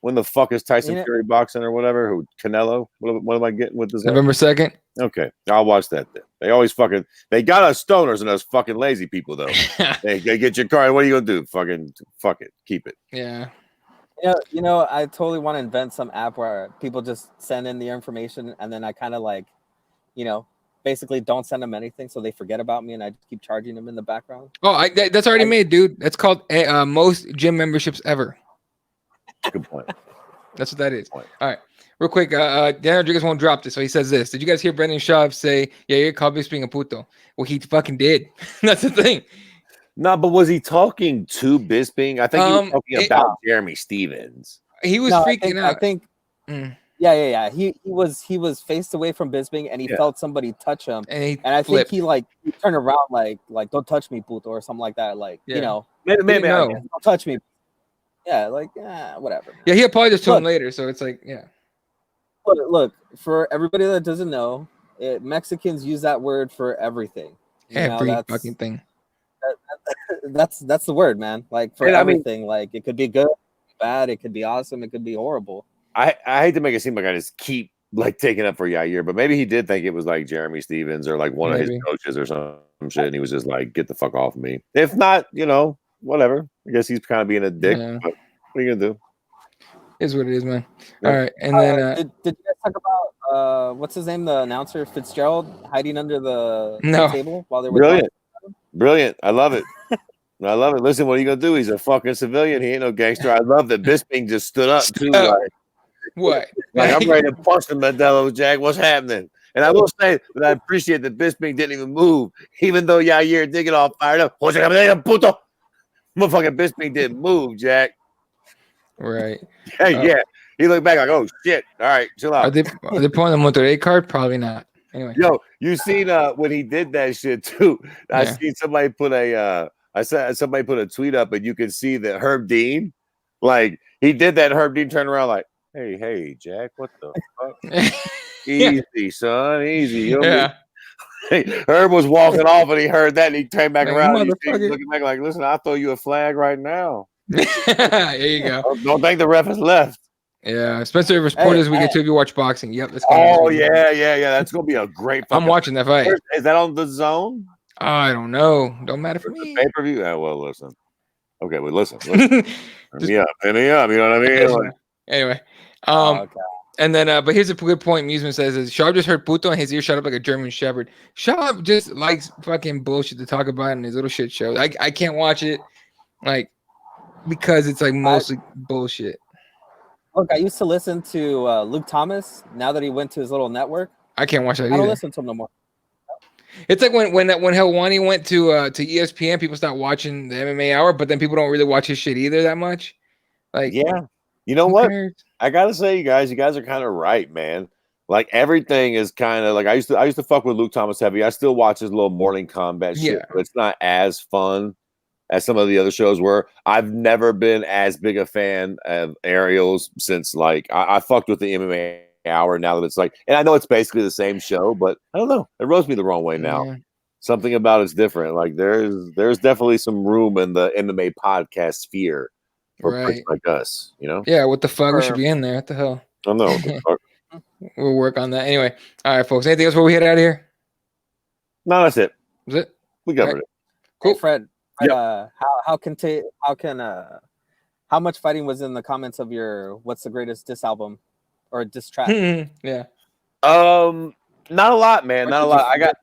when the fuck is Tyson Fury boxing or whatever? Who Canelo? What am I getting with this? November 2nd. Okay, I'll watch that then. They always they got us stoners and us fucking lazy people though. they get your card. What are you gonna do? Fucking fuck it. Keep it. Yeah. Yeah, you know, I totally want to invent some app where people just send in the information and then I kind of like, you know, basically don't send them anything so they forget about me and I just keep charging them in the background. Oh, that's already made, dude. That's called most gym memberships ever. Good point. That's what that is. All right. Real quick, Dan Rodriguez won't drop this, so he says this. Did you guys hear Brendan Schaub say, yeah, you're Cowboys being a puto? Well, he fucking did. That's the thing. No, but was he talking to Bisping? I think he was talking about Jeremy Stevens. He was freaking out. I think yeah. He was faced away from Bisping and he felt somebody touch him. And I think he turned around like don't touch me, puto, or something like that. Like, you know, maybe don't touch me. Yeah, like whatever. Man. Yeah, he apologized to him later, so it's like, yeah. Look, for everybody that doesn't know, Mexicans use that word for everything. Every fucking thing. That's the word, man. Like for everything. Like it could be good, bad, it could be awesome, it could be horrible. I hate to make it seem like I just keep like taking up for Yair, but maybe he did think it was like Jeremy Stevens or like one of his coaches or some shit, and he was just like, "Get the fuck off of me." If not, whatever. I guess he's kind of being a dick. Yeah. But what are you gonna do? Is what it is, man. Yeah. All right, and then did you guys talk about what's his name, the announcer Fitzgerald, hiding under the table while they were brilliant. I love it. I love it. Listen, what are you gonna do? He's a fucking civilian. He ain't no gangster. I love that Bisping just stood up too. Like, what? Like I'm ready to punch the Modelo, Jack. What's happening? And I will say that I appreciate that Bisping didn't even move, even though Yair did get all fired up. Motherfucking Bisping didn't move, Jack. Right. Yeah. He looked back like, oh shit. All right, chill out. Are they pulling the Monterrey card? Probably not. Anyway. Yo, you seen when he did that shit too? I seen somebody put somebody put a tweet up, and you can see that Herb Dean, like he did that. Herb Dean turned around like, hey, Jack, what the fuck? Easy, son, easy. Herb was walking off, and he heard that, and he turned back around. He's looking back like, listen, I'll throw you a flag right now. There you go. Don't think the ref has left. Yeah, Spencer reporters. We get to if you watch boxing. Yep. Yeah. That's gonna be a great. I'm watching that fight. Is that on the zone? I don't know. Don't matter for me. Pay per view. Yeah, well, listen. Okay, well, listen. Hit me up. You know what I mean? Like, anyway, and then, but here's a good point. Musman says, Sharp just heard puto and his ear shut up like a German Shepherd. Sharp just likes fucking bullshit to talk about in his little shit show. I can't watch it, like, because it's like mostly bullshit. Look, I used to listen to Luke Thomas. Now that he went to his little network, I can't watch that either. I don't listen to him no more. It's like when Helwani went to ESPN, people stopped watching the MMA Hour, but then people don't really watch his shit either that much. Like, yeah, you know what? I gotta say, you guys are kind of right, man. Like everything is kind of like I used to fuck with Luke Thomas heavy. I still watch his little morning combat shit, but it's not as fun as some of the other shows were. I've never been as big a fan of Ariel's since like I fucked with the MMA Hour now that it's like, and I know it's basically the same show, but I don't know. It rubs me the wrong way now. Yeah. Something about it's different. Like there's definitely some room in the MMA podcast sphere for pricks like us, you know? Yeah, what the fuck? We should be in there. What the hell? I know. We'll work on that. Anyway. All right, folks. Anything else before we head out of here? No, that's it. Was it? We covered it. Cool. Hey, Fred. How much fighting was in the comments of your what's the greatest diss album or diss track? Yeah. Not a lot, man. Not a lot. I got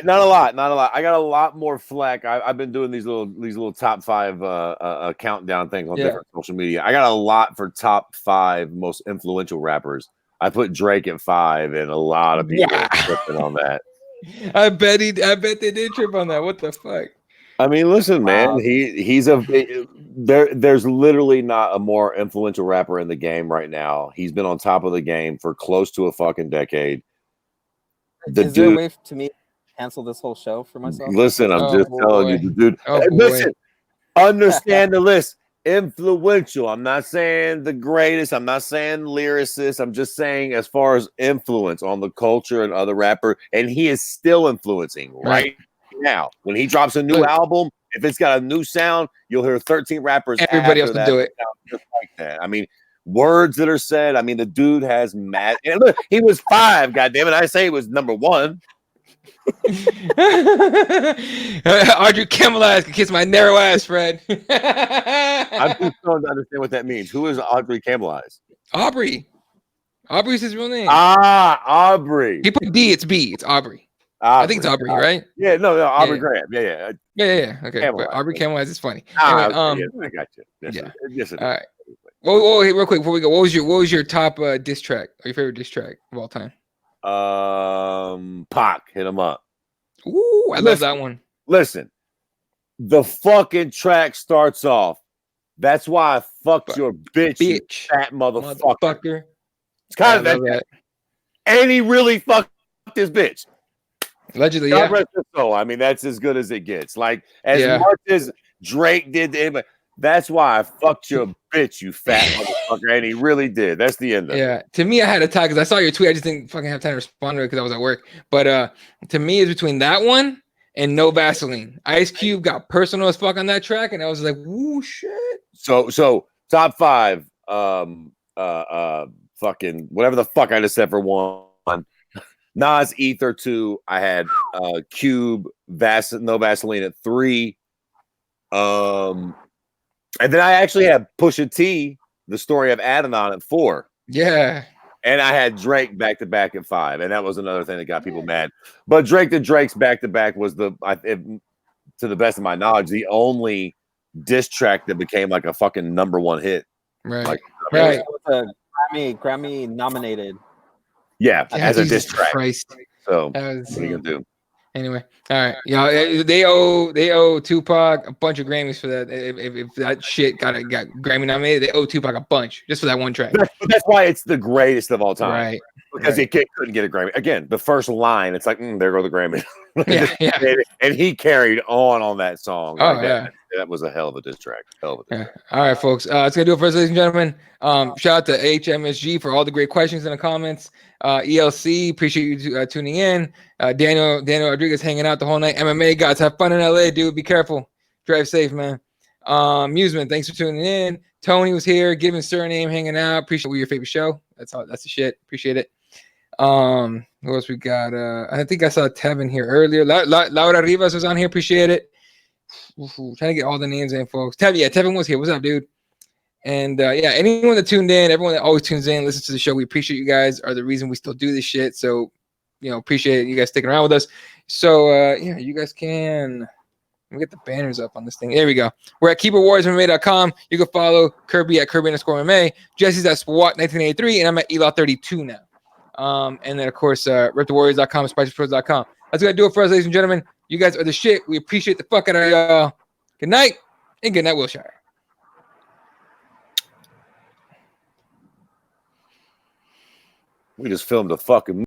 not a lot. I got a lot more flack. I've been doing these little top 5 countdown things on different social media. I got a lot for top 5 most influential rappers. I put Drake at 5, and a lot of people are tripping on that. I bet they did trip on that. What the fuck? I mean, listen, man. There's literally not a more influential rapper in the game right now. He's been on top of the game for close to a fucking decade. Is there a way to me cancel this whole show for myself? Listen, I'm just telling you, the dude. Listen, understand the list. Influential. I'm not saying the greatest. I'm not saying lyricist. I'm just saying as far as influence on the culture and other rapper, and he is still influencing right now. When he drops a new album, if it's got a new sound, you'll hear 13 rappers. Everybody else will do it just like that. I mean, words that are said. I mean, the dude has mad. And look, he was 5. Goddamn it! I say he was number 1. Audrey Camelaz can kiss my narrow ass, Fred. I'm too stoned to understand what that means. Who is Audrey Camelaz? Aubrey's his real name. Aubrey. He put D. It's B. It's Aubrey. I think it's Aubrey, right? Yeah, no, Aubrey Graham. Yeah. Okay, but Aubrey Camelaz is funny. Anyway, I got you. Yes, all right. Well, hey, real quick before we go, what was your top diss track or your favorite diss track of all time? Pac, hit him up. Ooh, I love that one. Listen, the fucking track starts off. That's why I fucked your bitch, you fat motherfucker. It's kind of that. And he really fucked this bitch. Allegedly, I mean, that's as good as it gets. Like as much as Drake did to him, That's why I fucked your bitch, you fat motherfucker. And he really did. That's the end of it. Yeah. To me, I had a tie because I saw your tweet. I just didn't fucking have time to respond to it because I was at work. But to me, it's between that one and No Vaseline. Ice Cube got personal as fuck on that track, and I was like, "Woo, shit." So top 5, fucking whatever the fuck I just said for 1. Nas Ether 2. I had Cube No Vaseline at 3. And then I actually had Pusha T, The Story of Adidon at 4. Yeah. And I had Drake back to back at 5, and that was another thing that got people mad. But Drake to Drake's back to back was to the best of my knowledge, the only diss track that became like a fucking #1 hit. Right. Like, right. Grammy nominated. Yeah, as a diss track. Christ. So what are you gonna do? Anyway, all right, y'all. They owe Tupac a bunch of Grammys for that. If that shit got Grammy nominated, they owe Tupac a bunch just for that one track. That's why it's the greatest of all time, right? Because he couldn't get a Grammy. Again, the first line, it's like, there go the Grammy. yeah. And he carried on that song. Oh yeah. That was a hell of a diss track. Yeah. All right, folks. That's gonna do it for us, ladies and gentlemen. Shout out to HMSG for all the great questions in the comments. ELC, appreciate you tuning in. Daniel Rodriguez hanging out the whole night. MMA guys, have fun in LA, dude. Be careful. Drive safe, man. Amusement, thanks for tuning in. Tony was here, giving surname, hanging out. Appreciate your favorite show. That's the shit. Appreciate it. Who else we got? I think I saw Tevin here earlier. Laura Rivas was on here. Appreciate it. Trying to get all the names in, folks. Tevin was here. What's up, dude? And anyone that tuned in, everyone that always tunes in, listens to the show, we appreciate you guys. Are the reason we still do this shit. So, appreciate you guys sticking around with us. So, you guys can. Let me get the banners up on this thing. There we go. We're at KeyboardWarriorsMMA.com. You can follow Kirby at Kirby_MMA. Jesse's at SWAT1983, and I'm at Ela32 now. And then, of course, RepTheWarriors.com, SpicyPros.com. That's going to do it for us, ladies and gentlemen. You guys are the shit. We appreciate the fuck out of y'all. Good night, and good night, Wilshire. We just filmed a fucking